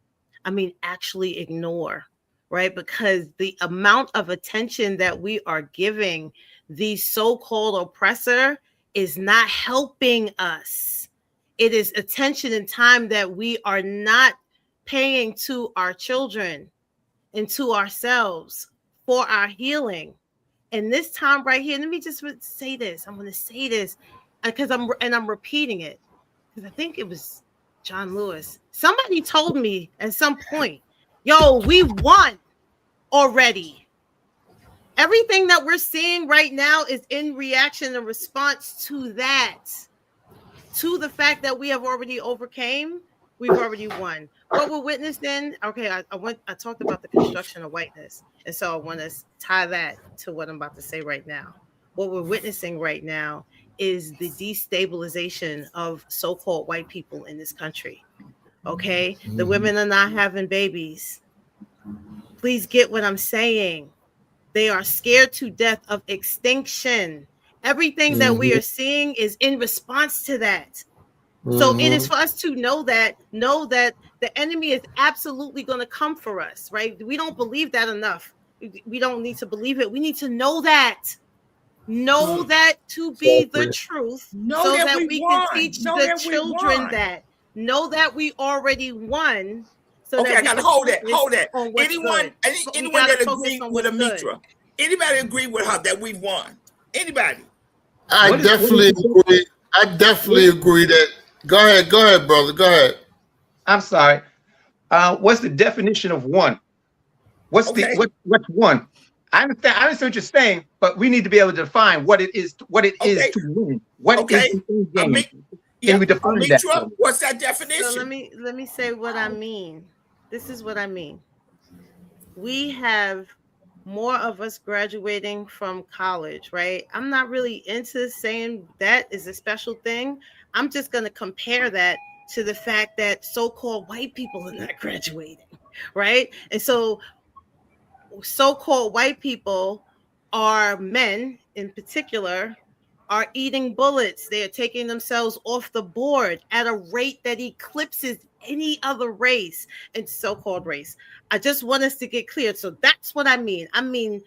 Actually ignore, right? Because the amount of attention that we are giving the so-called oppressor is not helping us. It is attention and time that we are not paying to our children and to ourselves for our healing. And this time right here, let me just say this. I'm going to say this because I'm repeating it, because I think it was John Lewis. Somebody told me at some point, Yo, we won already. Everything that we're seeing right now is in reaction and response to that, to the fact that we have already overcame. We've already won. What we're witnessing, okay, I talked about the construction of whiteness, and so I want to tie that to what I'm about to say right now. What we're witnessing right now is the destabilization of so-called white people in this country. Okay, the women are not having babies. Please get what I'm saying. They are scared to death of extinction. Everything that we are seeing is in response to that. So it is for us to know that the enemy is absolutely going to come for us, right? We don't believe that enough. We don't need to believe it. We need to know that. Know that to be the truth, so that we can teach the children that. Know that we already won. So okay, I gotta hold that. Anyone that agree with Almitra? Anybody agree with her that we won? Anybody? I definitely agree. I definitely agree that. Go ahead, brother. Go ahead. I'm sorry. What's the definition of one? What's one? I understand what you're saying, but we need to be able to define what it is. What it is to win. What is the end game? Can we define that? What's that definition? So let me say what I mean. This is what I mean. We have more of us graduating from college, right? I'm not really into saying that is a special thing. I'm just going to compare that to the fact that so-called white people are not graduating, right? And so-called white people are men in particular are eating bullets. They are taking themselves off the board at a rate that eclipses any other race and so-called race. I just want us to get clear. So that's what I mean. I mean,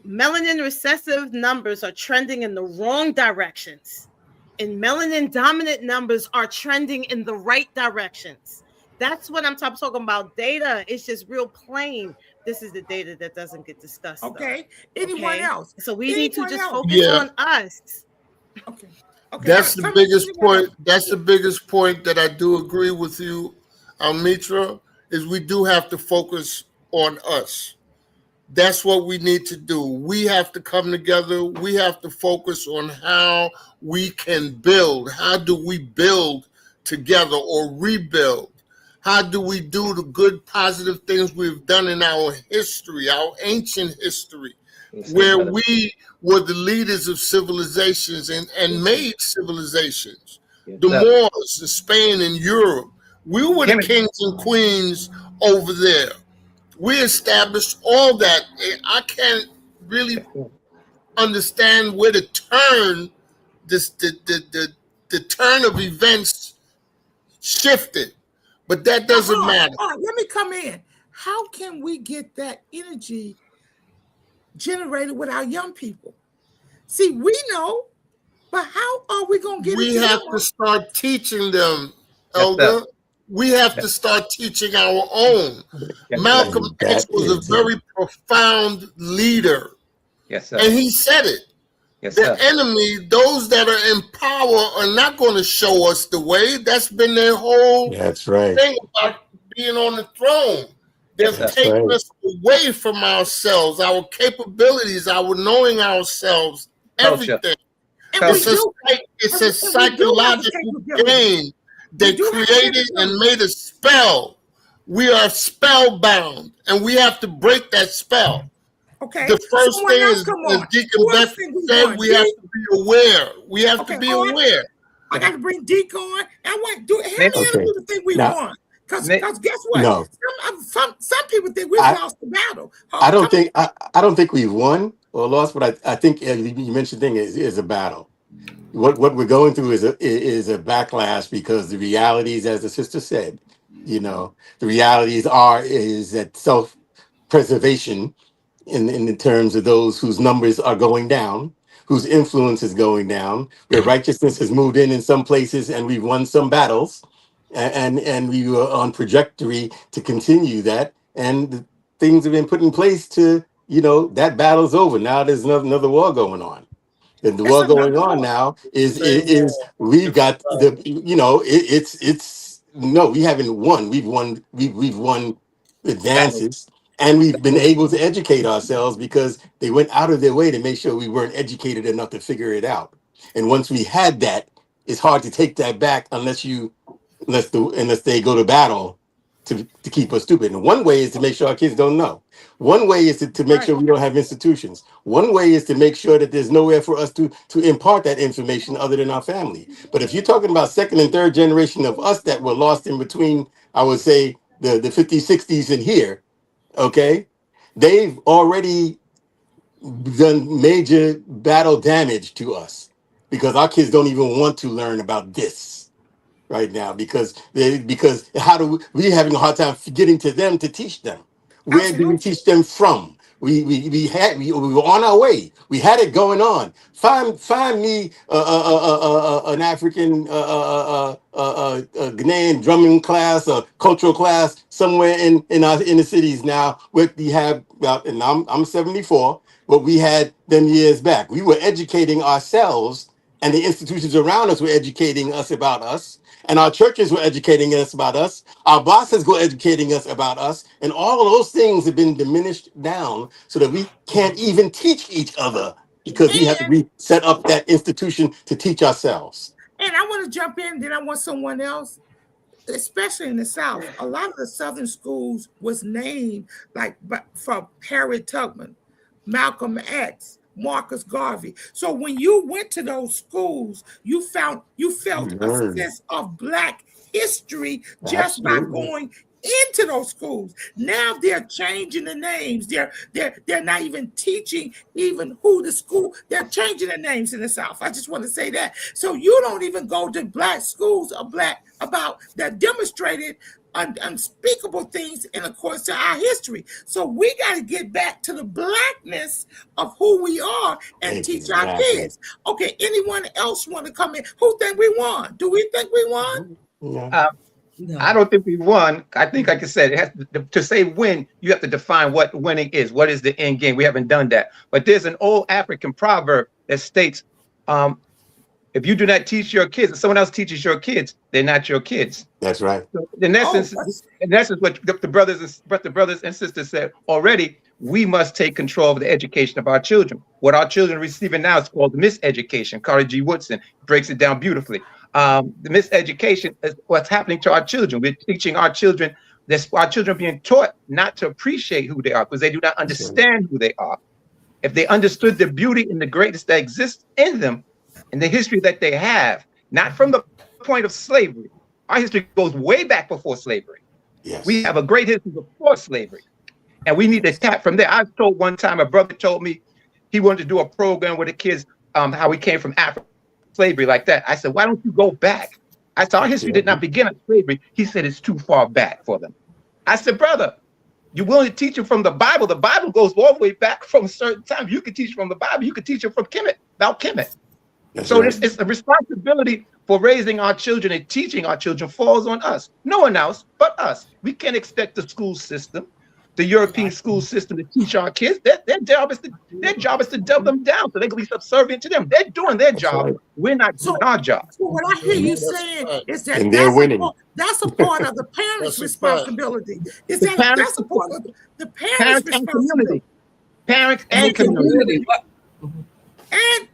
melanin recessive numbers are trending in the wrong directions, and melanin dominant numbers are trending in the right directions. That's what I'm talking about. Data is just real plain. This is the data that doesn't get discussed. Okay. Anyone else? So we need to just focus on us. Okay. That's the biggest point. That's the biggest point that I do agree with you, Almitra, is we do have to focus on us. That's what we need to do. We have to come together. We have to focus on how we can build. How do we build together or rebuild? How do we do the good, positive things we've done in our history, our ancient history, where we were the leaders of civilizations and made civilizations? The Moors, the Spain and Europe, we were the kings and queens over there. We established all that. I can't really understand where the turn of events shifted. But that doesn't matter. Let me come in. How can we get that energy generated with our young people? See, we know, but how are we going to get it? We have to start teaching them, Elder. We have to start teaching our own. Malcolm X was a very profound leader. Yes, sir. And he said it. The enemy, those that are in power, are not going to show us the way. That's been their whole thing about being on the throne. They've taken us away from ourselves, our capabilities, our knowing ourselves, everything. It's a psychological game. They created and made a spell. We are spellbound, and we have to break that spell. Okay. The first thing is Deacon Beth said, we have to be aware. We have to be aware. I got to bring Deacon on. I want to hear the thing we won. Because guess what? No. Some people think we lost the battle. I don't think we've won or lost, but I think you mentioned thing is a battle. What we're going through is a backlash, because the realities, as the sister said, the realities is that self-preservation in terms of those whose numbers are going down, whose influence is going down, where righteousness has moved in some places, and we've won some battles, and we were on trajectory to continue that, and things have been put in place to, that battle's over. Now there's another war going on. And the war going on now is we've got we haven't won. We've won advances, and we've been able to educate ourselves because they went out of their way to make sure we weren't educated enough to figure it out. And once we had that, it's hard to take that back unless they go to battle to keep us stupid. And one way is to make sure our kids don't know. One way is to make sure we don't have institutions. One way is to make sure that there's nowhere for us to impart that information other than our family. But if you're talking about second and third generation of us that were lost in between, I would say the 50s, 60s and here, okay, they've already done major battle damage to us because our kids don't even want to learn about this right now because how do we having a hard time getting to them to teach them? Where do we teach them from? We were on our way. We had it going on. Find me an African Ghanaian drumming class or cultural class somewhere in the cities now. Where we have and I'm 74. What we had them years back. We were educating ourselves, and the institutions around us were educating us about us. And our churches were educating us about us. Our bosses were educating us about us. And all of those things have been diminished down so that we can't even teach each other because we have to set up that institution to teach ourselves. And I want to jump in, then I want someone else. Especially in the South, a lot of the Southern schools was named like from Harriet Tubman, Malcolm X, Marcus Garvey. So when you went to those schools, you felt a sense of Black history just by going into those schools. Now they're changing the names. They're not even teaching even who the school. They're changing the names in the South. I just want to say that. So you don't even go to Black schools or about that demonstrated unspeakable things in accordance to our history. So we got to get back to the Blackness of who we are and teach our kids. Okay, anyone else want to come in? Who think we won? Do we think we won? No. I don't think we won. I think, like I said, it has to say win, you have to define what winning is. What is the end game? We haven't done that. But there's an old African proverb that states, if you do not teach your kids, if someone else teaches your kids, they're not your kids. That's right. So in essence, what the brothers and sisters said already, we must take control of the education of our children. What our children are receiving now is called miseducation. Carter G. Woodson breaks it down beautifully. The miseducation is what's happening to our children. We're teaching our children, our children are being taught not to appreciate who they are because they do not understand who they are. If they understood the beauty and the greatness that exists in them and the history that they have, not from the point of slavery. Our history goes way back before slavery. Yes. We have a great history before slavery. And we need to tap from there. I was told one time, a brother told me he wanted to do a program with the kids, how we came from Africa. Slavery like that. I said, why don't you go back? I said, our history did not begin at slavery. He said, it's too far back for them. I said, brother, you're willing to teach them from the Bible. The Bible goes all the way back from a certain time. You can teach from the Bible. You can teach them from Kemet, about Kemet. So it's the responsibility for raising our children and teaching our children falls on us. No one else but us. We can't expect the school system, the European school system, to teach our kids. Their job is to dumb them down so they can be subservient to them. They're doing their job. Right. We're not doing our job. So what I hear you saying is that that's a part of the parents' responsibility. That's a part of the parents' responsibility. Parents and community. And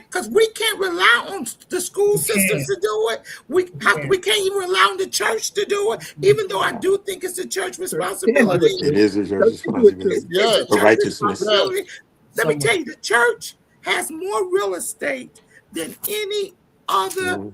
because we can't rely on the school systems to do it, we can't even rely on the church to do it. Even though I do think it's the church responsibility. It is the church responsibility. For righteousness. Let me tell you, the church has more real estate than any other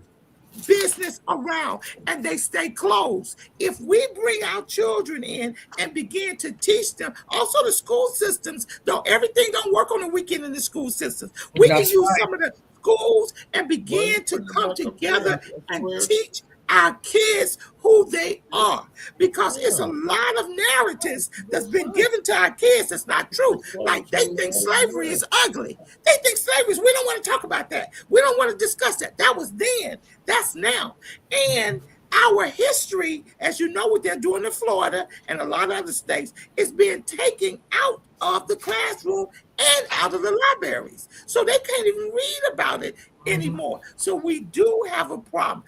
business around, and they stay closed. If we bring our children in and begin to teach them, also the school systems, though everything don't work on the weekend in the school systems, we can use some of the schools and begin to come together and teach our kids who they are, because it's a lot of narratives that's been given to our kids that's not true. Like they think slavery is ugly. They think slavery is, we don't want to talk about that. We don't want to discuss that. That was then, that's now. And our history, as you know what they're doing in Florida and a lot of other states, is being taken out of the classroom and out of the libraries. So they can't even read about it anymore. So we do have a problem.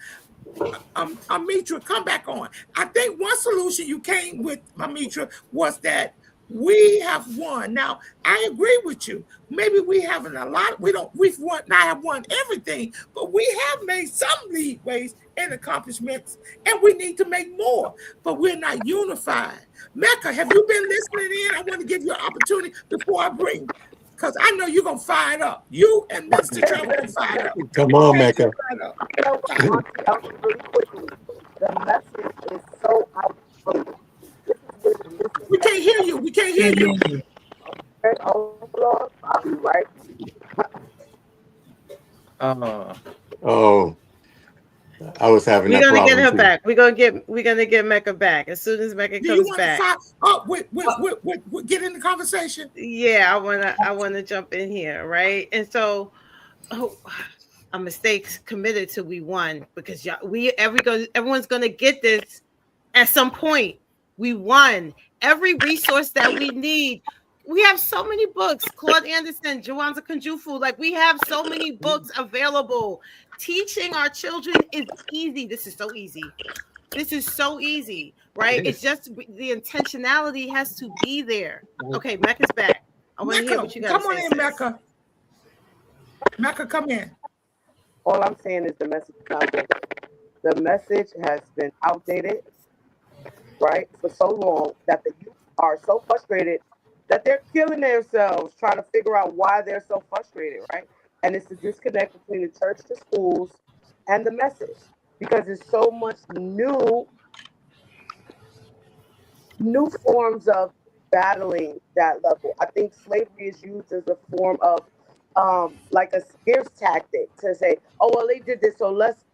Almitra, come back on. I think one solution you came with, Almitra, was that we have won. Now, I agree with you. Maybe we haven't a lot. We've not have won everything, but we have made some leadways and accomplishments, and we need to make more. But we're not unified. Mecca, have you been listening in? I want to give you an opportunity before I bring, because I know you're gonna fire it up. You and Mr. Trevor gonna fire it up. Come on, Mecca. Really quickly, the message is so outdated. We can't hear you. We can't hear you. I'll be right. Oh, I was having We're that gonna problem get her too. back. We're gonna get Mecca back as soon as Mecca Do you comes want back. to get in the conversation? Yeah, I wanna jump in here, right? And so, a mistake committed to we won, because everyone's gonna get this at some point. We won every resource that we need. We have so many books. Claude Anderson, Jawanza Kunjufu, like we have so many books available. Teaching our children is easy. This is so easy. This is so easy, right? It's just the intentionality has to be there. Okay, Mecca's back. I want to hear what you got to say. Come on in, Mecca. Mecca, come in. All I'm saying is the message is outdated. The message has been outdated, right, for so long that the youth are so frustrated that they're killing themselves trying to figure out why they're so frustrated, right? And it's the disconnect between the church, the schools, and the message, because there's so much new forms of battling that level. I think slavery is used as a form of like a scarce tactic to say, oh well, they did this, so let's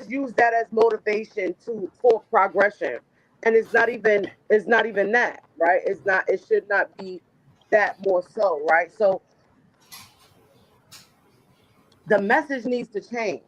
use that as motivation for progression. And it's not even that, right? It should not be that more so, right? So the message needs to change.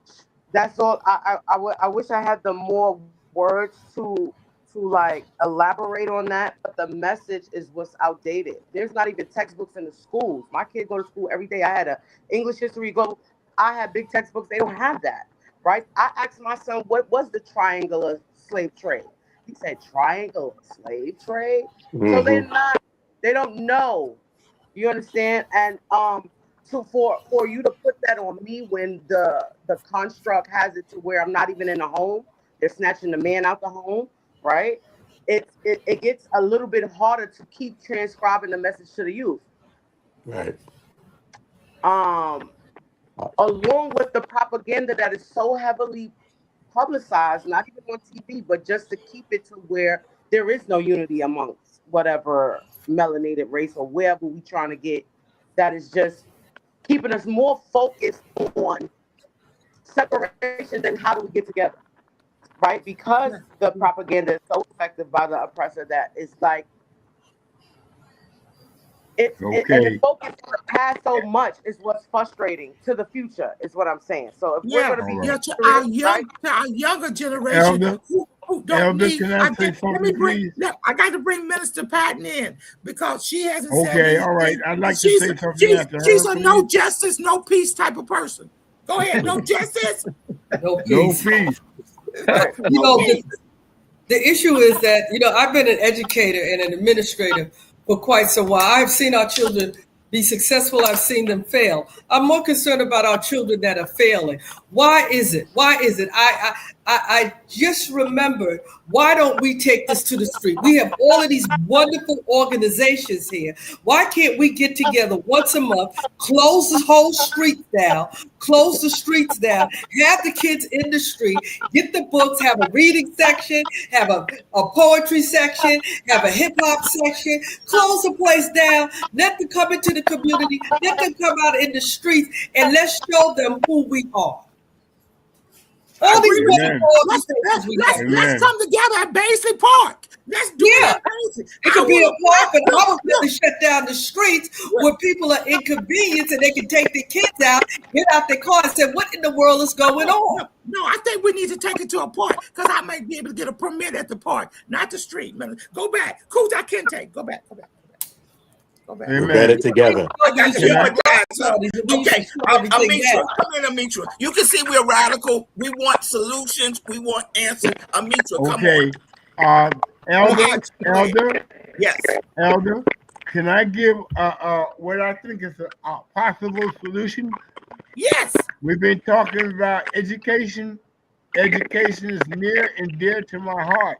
That's all. I wish I had the more words to like elaborate on that, but the message is what's outdated. There's not even textbooks in the schools. My kid go to school every day. I had a English history go. I had big textbooks. They don't have that, right? I asked my son, what was the triangular slave trade? He said triangular slave trade. So they don't know. You understand? And so for you to put that on me when the construct has it to where I'm not even in the home, they're snatching the man out the home, right? It gets a little bit harder to keep transcribing the message to the youth. Right. Along with the propaganda that is so heavily publicized, not even on TV, but just to keep it to where there is no unity amongst whatever melanated race or wherever we trying to get, that is just keeping us more focused on separation than how do we get together, right? Because the propaganda is so effective by the oppressor that it's like, and the focus on the past so much is what's frustrating to the future, is what I'm saying. So if we're going to be to our younger generation, Elder, who don't need. Can I say something, please? I got to bring Minister Patton in because she hasn't said Okay, anything. all right. I'd like to say something after her. She's a no justice, no peace type of person. Go ahead, no justice, no peace. No peace. You know, the issue is that, you know, I've been an educator and an administrator for quite some while. I've seen our children be successful. I've seen them fail. I'm more concerned about our children that are failing. Why is it? I just remembered, why don't we take this to the street? We have all of these wonderful organizations here. Why can't we get together once a month, close the whole street down, have the kids in the street, get the books, have a reading section, have a poetry section, have a hip hop section, close the place down, let them come into the community, let them come out in the streets, and let's show them who we are. All these let's come together at Baisley Park. Let's do it. It could be a park, but I would really shut down the streets where people are inconvenienced and they can take their kids out, get out their car and say, what in the world is going on? No, I think we need to take it to a park because I might be able to get a permit at the park, not the street. Go back. Kuta Kente, go back. We're better together. I got to Can I- Okay, Almitra, come in, Almitra. You can see we're radical. We want solutions. We want answers. Almitra, come Okay. on. Yes. Elder, can I give what I think is a possible solution? Yes. We've been talking about education. Education is near and dear to my heart.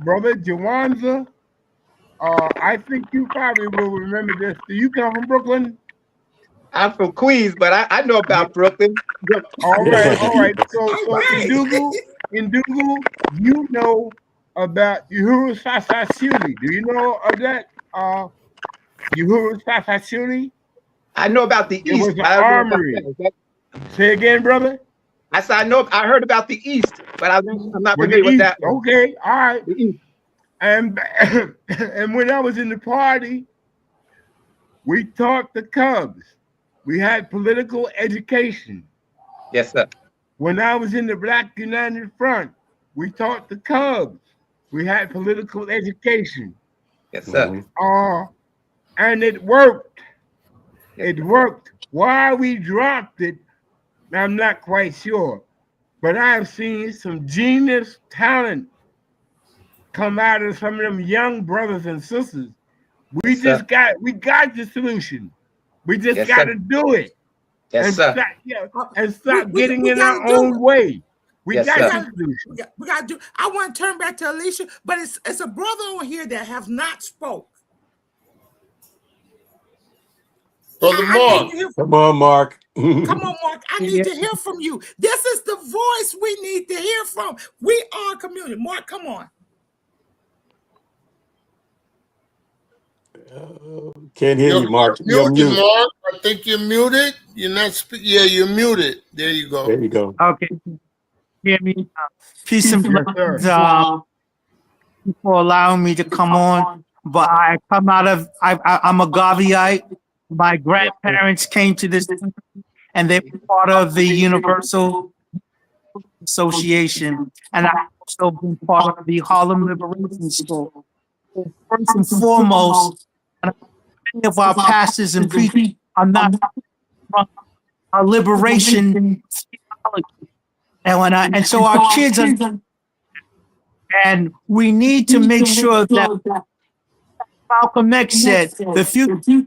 Brother Jawanza, I think you probably will remember this. Do you come from Brooklyn? I'm from Queens, but I know about Brooklyn. All right. So in Dougal, you know about Uhuru Sasasuni. Do you know of that? Uhuru Sasasuni? I know about the It East. was an I don't know about armory. that. Say again, brother. I said I heard about the East, but I'm not With familiar with East. that one. Okay, all right. The East. And and when I was in the party, we taught the Cubs. We had political education. Yes, sir. When I was in the Black United Front, we taught the Cubs. We had political education. Yes, sir. And it worked. It worked. Why we dropped it, I'm not quite sure. But I have seen some genius talent come out of some of them young brothers and sisters. We got the solution. We just got to do it. Yes, sir. Stop getting in our own way. We got the solution. We got to do. I want to turn back to Alicia, but it's a brother on here that have not spoke. Brother Mark. Come on, Mark. Come on, Mark. I need to hear from you. This is the voice we need to hear from. We are a community. Mark, come on. Can't hear you, Mark. You're muted, Mark. I think you're muted. You're not speaking. Yeah, you're muted. There you go. There you go. Okay. Hear me? Peace and blessings for allowing me to come on. But I come out of, I'm a Garveyite. My grandparents came to this and they were part of the Universal Association. And I've also been part of the Harlem Liberation School. First and foremost, many of our pastors and preachers are not from our liberation theology. And so our kids are, and we need to make sure that Malcolm X said the future,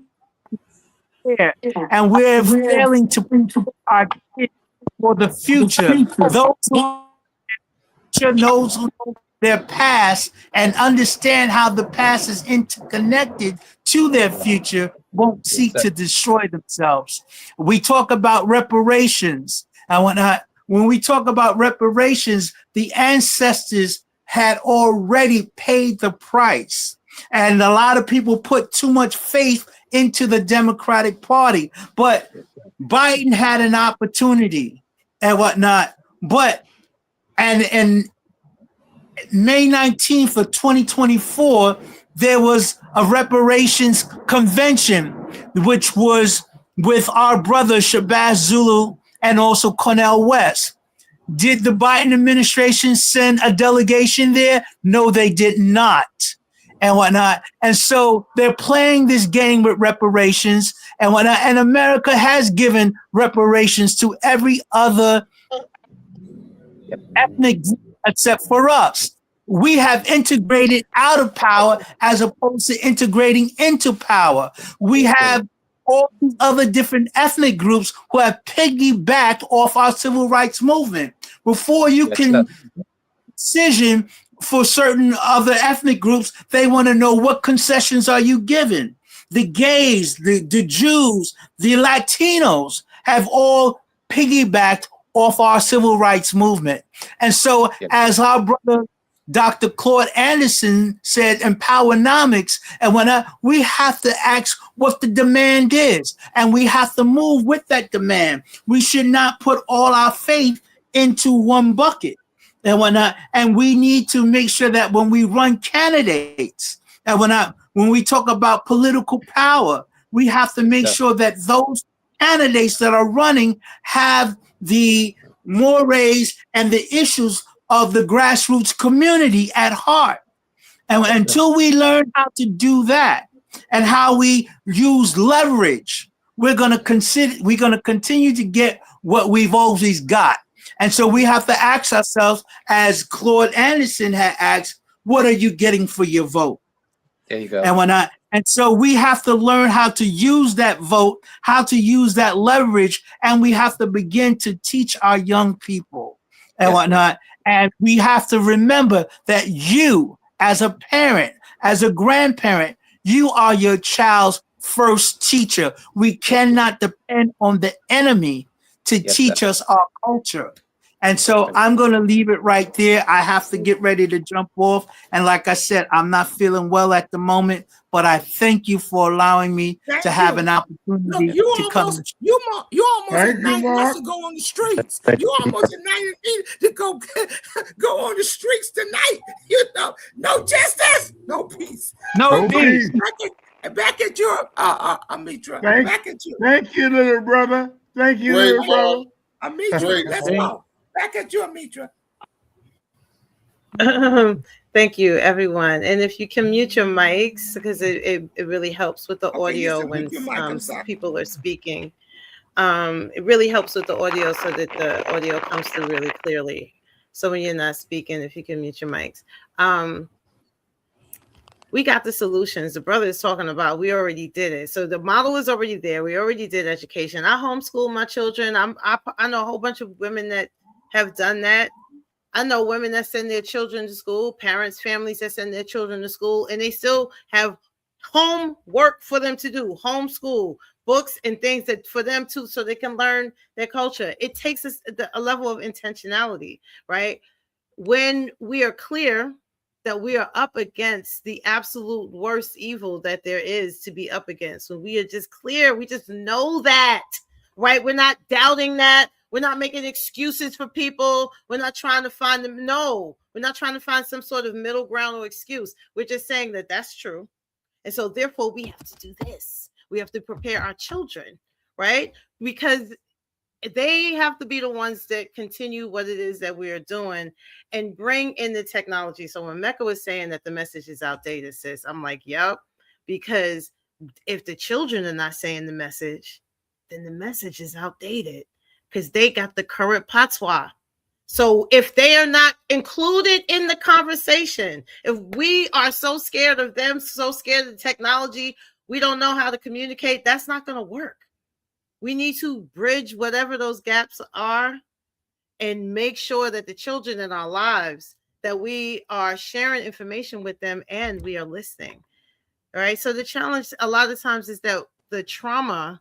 and we're failing to prepare our kids for the future. Those who knows their past and understand how the past is interconnected to their future won't seek to destroy themselves. We talk about reparations, and when we talk about reparations, the ancestors had already paid the price. And a lot of people put too much faith into the Democratic Party, but Biden had an opportunity and whatnot. And May 19th of 2024, there was a reparations convention, which was with our brother Shabazz Zulu and also Cornel West. Did the Biden administration send a delegation there? No, they did not, and whatnot. And so they're playing this game with reparations and whatnot. And America has given reparations to every other ethnic group except for us. We have integrated out of power as opposed to integrating into power. We have all these other different ethnic groups who have piggybacked off our civil rights movement. Before you can decision for certain other ethnic groups, they want to know what concessions are you giving. The gays, the Jews, the Latinos have all piggybacked off our civil rights movement. And so as our brother Dr. Claude Anderson said in Powernomics, and we have to ask what the demand is, and we have to move with that demand. We should not put all our faith into one bucket, and we need to make sure that when we run candidates, and when we talk about political power, we have to make sure that those candidates that are running have the mores and the issues of the grassroots community at heart. And until we learn how to do that, and how we use leverage, we're going to continue to get what we've always got. And so we have to ask ourselves, as Claude Anderson had asked, what are you getting for your vote? There you go. And whatnot. And so we have to learn how to use that vote, how to use that leverage, and we have to begin to teach our young people and whatnot. And we have to remember that you, as a parent, as a grandparent, you are your child's first teacher. We cannot depend on the enemy to teach us our culture. And so I'm going to leave it right there. I have to get ready to jump off. And like I said, I'm not feeling well at the moment, but I thank you for allowing me to have an opportunity to come. You almost ignited us to go on the streets. You almost ignited me to go on the streets tonight. You know, no justice, no peace. No peace. Back at you, Almitra. Back at you. Thank you, little brother. Thank you, little brother. Almitra, let's go. Back at you, Almitra. Thank you, everyone. And if you can mute your mics, because it really helps with the audio when people are speaking. It really helps with the audio so that the audio comes through really clearly. So when you're not speaking, if you can mute your mics. We got the solutions. The brother is talking about, we already did it. So the model is already there. We already did education. I homeschool my children. I know a whole bunch of women that have done that. I know women that send their children to school, parents, families that send their children to school, and they still have homework for them to do, homeschool, books and things that for them too, so they can learn their culture. It takes us a level of intentionality, right? When we are clear that we are up against the absolute worst evil that there is to be up against, when we are just clear, we just know that, right? We're not doubting that. We're not making excuses for people. We're not trying to find them. No, we're not trying to find some sort of middle ground or excuse. We're just saying that that's true. And so therefore we have to do this. We have to prepare our children, right? Because they have to be the ones that continue what it is that we are doing and bring in the technology. So when Mecca was saying that the message is outdated, sis, I'm like, yep, because if the children are not saying the message, then the message is outdated because they got the current patois. So if they are not included in the conversation, if we are so scared of them, so scared of the technology, we don't know how to communicate, that's not going to work. We need to bridge whatever those gaps are and make sure that the children in our lives, that we are sharing information with them and we are listening. All right. So the challenge a lot of times is that the trauma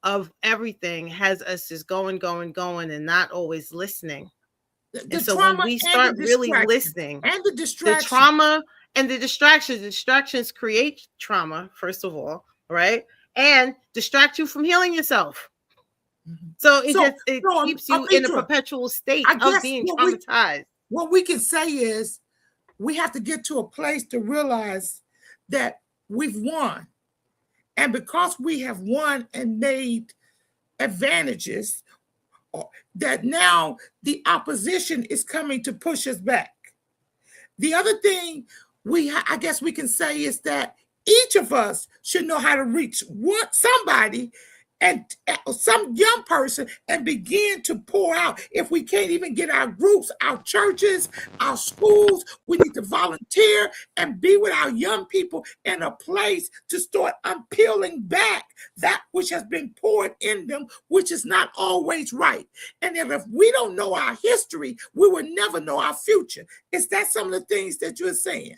of everything has us just going and not always listening. And so when we start really listening, and the distraction, the trauma and the distractions create trauma, first of all, right? And distract you from healing yourself. So it keeps you in a perpetual state of being traumatized. What we can say is we have to get to a place to realize that we've won. And because we have won and made advantages, that now the opposition is coming to push us back. The other thing I guess we can say is that each of us should know how to reach somebody and some young person and begin to pour out. If we can't even get our groups, our churches, our schools, we need to volunteer and be with our young people in a place to start unpeeling back that which has been poured in them, which is not always right. And if we don't know our history, we will never know our future. Is that some of the things that you're saying,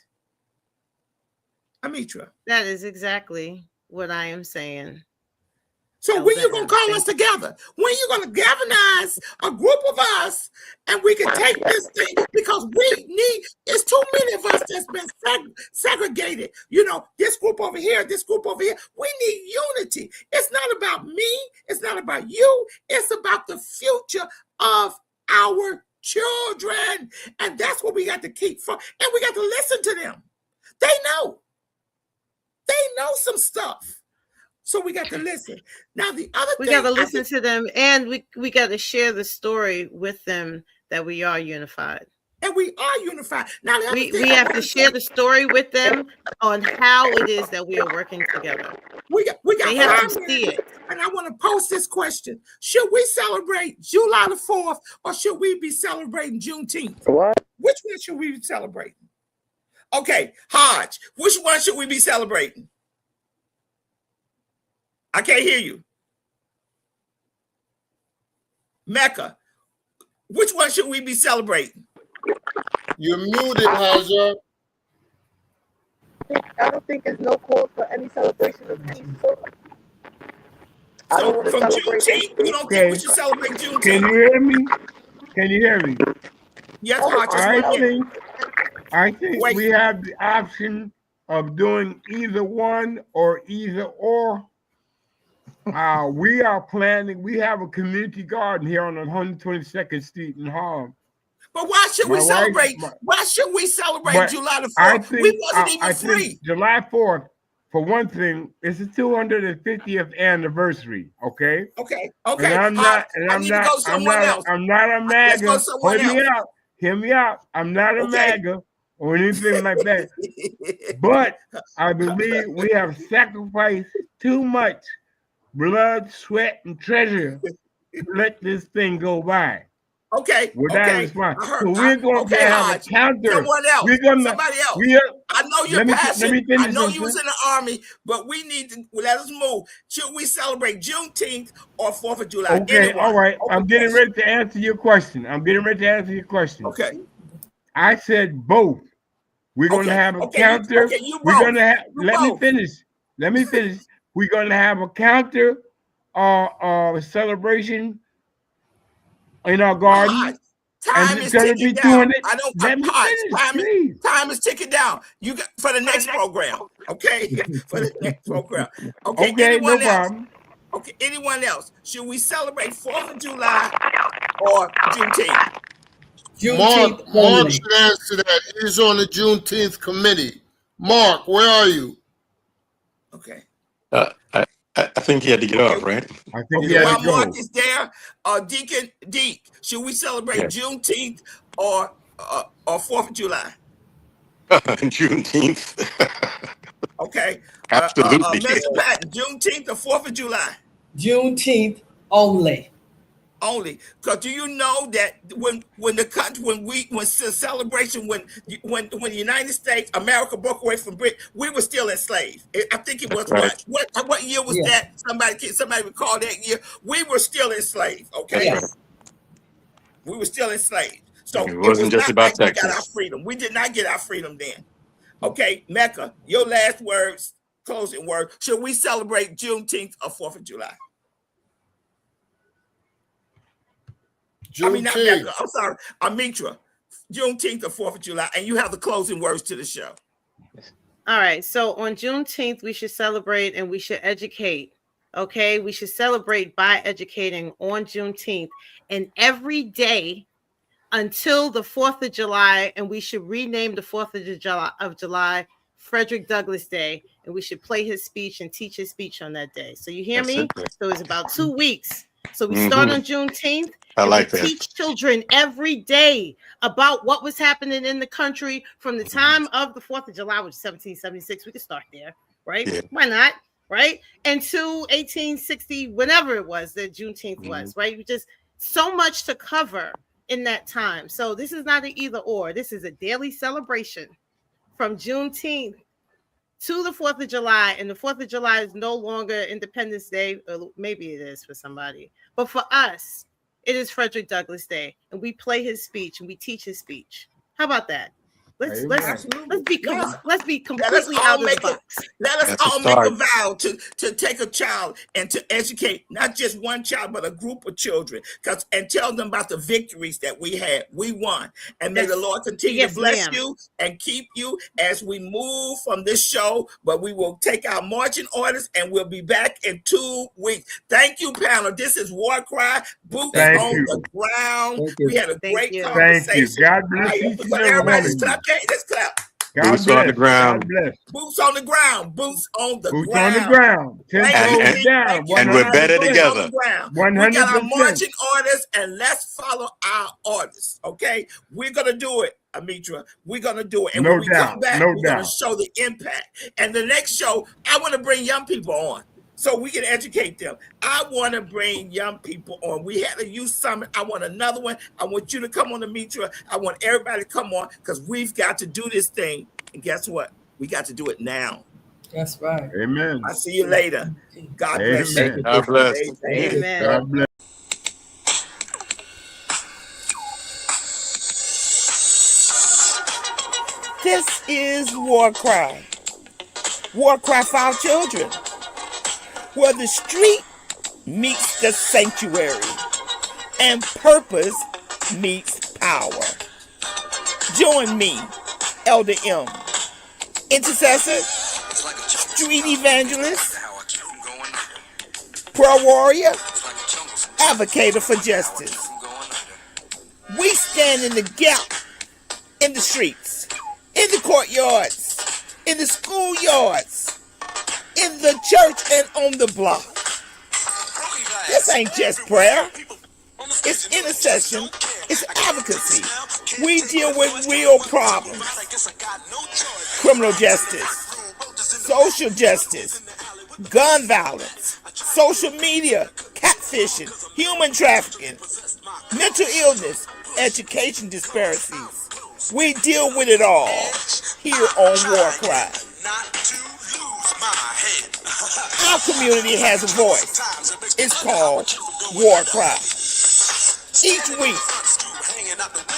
Almitra? That is exactly what I am saying. So when you going to call us together? When you going to galvanize a group of us and we can take this thing? Because it's too many of us that's been segregated. You know, this group over here, this group over here. We need unity. It's not about me. It's not about you. It's about the future of our children. And that's what we got to keep from. And we got to listen to them. They know. They know some stuff. So we got to listen. Now the other thing, we got to listen to them, and we got to share the story with them that we are unified. And we are unified. Now, we have to share the story with them on how it is that we are working together. We got They have to see it. And I want to post this question. Should we celebrate July the 4th or should we be celebrating Juneteenth? What? Which one should we be celebrating? Okay, Hodge, which one should we be celebrating? I can't hear you. Mecca, which one should we be celebrating? You're muted, Haja. I don't think there's no cause for any celebration of any sort. So from Juneteenth, you don't think we should celebrate Juneteenth? Can you hear me? Can you hear me? Yes, Hodge. I think we have the option of doing either one or either or. We are planning. We have a community garden here on 122nd Street in Harlem. But why should we celebrate? Why should we celebrate July the 4th? We wasn't even free. July 4th, for one thing, it's the 250th anniversary. Okay. Okay. And I'm not a MAGA. Hear me out. I'm not a MAGA or anything like that. But I believe we have sacrificed too much blood, sweat, and treasure to let this thing go by. Okay. Without response. So we're going to have a counter. Someone else. Somebody else. I know you're passionate. I know you was in the Army, but we need to let us move. Should we celebrate Juneteenth or 4th of July? Okay, all right. I'm getting ready to answer your question. Okay. I said both. We're going to have a counter. We're going to have. Let me finish. We're going to have a counter celebration in our garden. Time is ticking down. Time is ticking down. You got for the next program. Okay. For the next program. Okay. Anyone else? Okay. Anyone else? Should we celebrate 4th of July or Juneteenth? Mark should answer that. He's on the Juneteenth committee. Mark, where are you? Okay. I think he had to get off, right? I think he had to go. While Mark is there, Deacon Deke, should we celebrate Juneteenth or 4th of July? Juneteenth. Okay. Absolutely. Mr. Patton, Juneteenth or 4th of July? Juneteenth only. Only, because do you know that when the United States, America broke away from Britain, we were still enslaved. I think it was what year was that? Somebody recall that year? We were still enslaved. Okay, we were still enslaved. So it wasn't just about Texas. We got our freedom. We did not get our freedom then. Okay, Mecca, your last words, closing word. Should we celebrate Juneteenth or 4th of July? I mean, not Mecca. I'm sorry, Almitra. Juneteenth or 4th of July, and you have the closing words to the show. All right. So on Juneteenth, we should celebrate and we should educate. Okay, we should celebrate by educating on Juneteenth and every day until the 4th of July, and we should rename the 4th of July Frederick Douglass Day, and we should play his speech and teach his speech on that day. So you hear me? So it's about 2 weeks. So we start on Juneteenth. I like that. Teach children every day about what was happening in the country from the time of the 4th of July, which is 1776. We can start there, right? Yeah. Why not? Right? And to 1860, whenever it was that Juneteenth was, right? We just so much to cover in that time. So this is not an either or. This is a daily celebration from Juneteenth to the 4th of July. And the 4th of July is no longer Independence Day. Or maybe it is for somebody. But for us, it is Frederick Douglass Day. And we play his speech and we teach his speech. How about that? Let's be completely out of the box. Let us all make a vow to take a child and to educate not just one child, but a group of children, and tell them about the victories that we had. We won. And may the Lord continue to bless you and keep you as we move from this show. But we will take our marching orders and we'll be back in 2 weeks. Thank you, panel. This is WarCry. Boots on the ground. We had a great conversation. Thank you. God bless you. Everybody, let's clap. Boots on the God ground. bless. Boots on the ground. Boots on the Boots ground. on the ground. 10 Thank you, toes And- King. down. Thank you. and we're better 100%. together. On the ground. 100%. We got our marching orders, and let's follow our orders. Okay, we're gonna do it, Almitra. We're gonna do it, and No when we doubt, come back, no we're gonna doubt. show the impact. And the next show, I want to bring young people on so we can educate them. I want to bring young people on. We had a youth summit. I want another one. I want you to come on, Almitra. I want everybody to come on because we've got to do this thing. And guess what? We got to do it now. That's right. Amen. I'll see you later. God bless Amen. you. God bless. Amen. God bless. This is WarCry. WarCry for our children, where the street meets the sanctuary and purpose meets power. Join me, Elder M, intercessor, street evangelist, prayer warrior, advocator for justice. We stand in the gap in the streets, in the courtyards, in the schoolyards, in the church, and on the block. This ain't just prayer. It's intercession. It's advocacy. We deal with real problems. Criminal justice, social justice, gun violence, social media, catfishing, human trafficking, mental illness, education disparities. We deal with it all here on WarCry. Our community has a voice. It's called WarCry. Each week,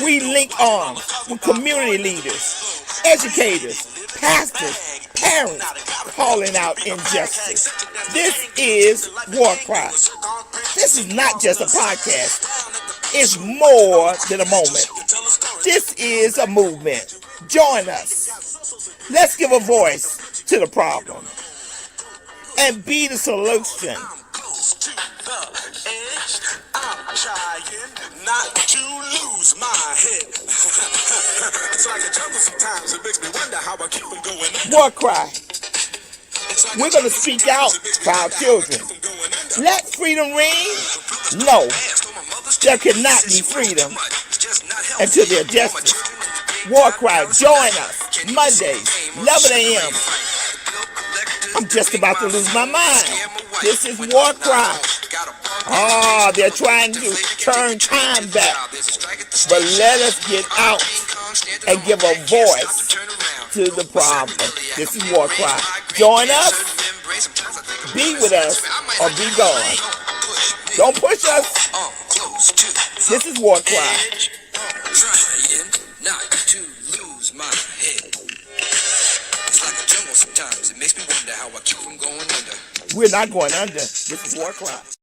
we link arms with community leaders, educators, pastors, parents calling out injustice. This is WarCry. This is not just a podcast. It's more than a moment. This is a movement. Join us. Let's give a voice to the problem and be the solution. Not to lose my head. It's like a jungle sometimes. It makes me wonder how I keep them going. WarCry. We're going to speak out for our children. Let freedom ring? No. There cannot be freedom until there's justice. WarCry, join us Mondays, 11 a.m. I'm just about to lose my mind. This is WarCry. Oh, they're trying to turn time back. But let us get out and give a voice to the problem. This is WarCry. Join us, be with us, or be gone. Don't push us. This is WarCry. Trying not to lose my head. It's like a jungle sometimes. It makes me wonder how I keep from going under. We're not going under. This is WarCry.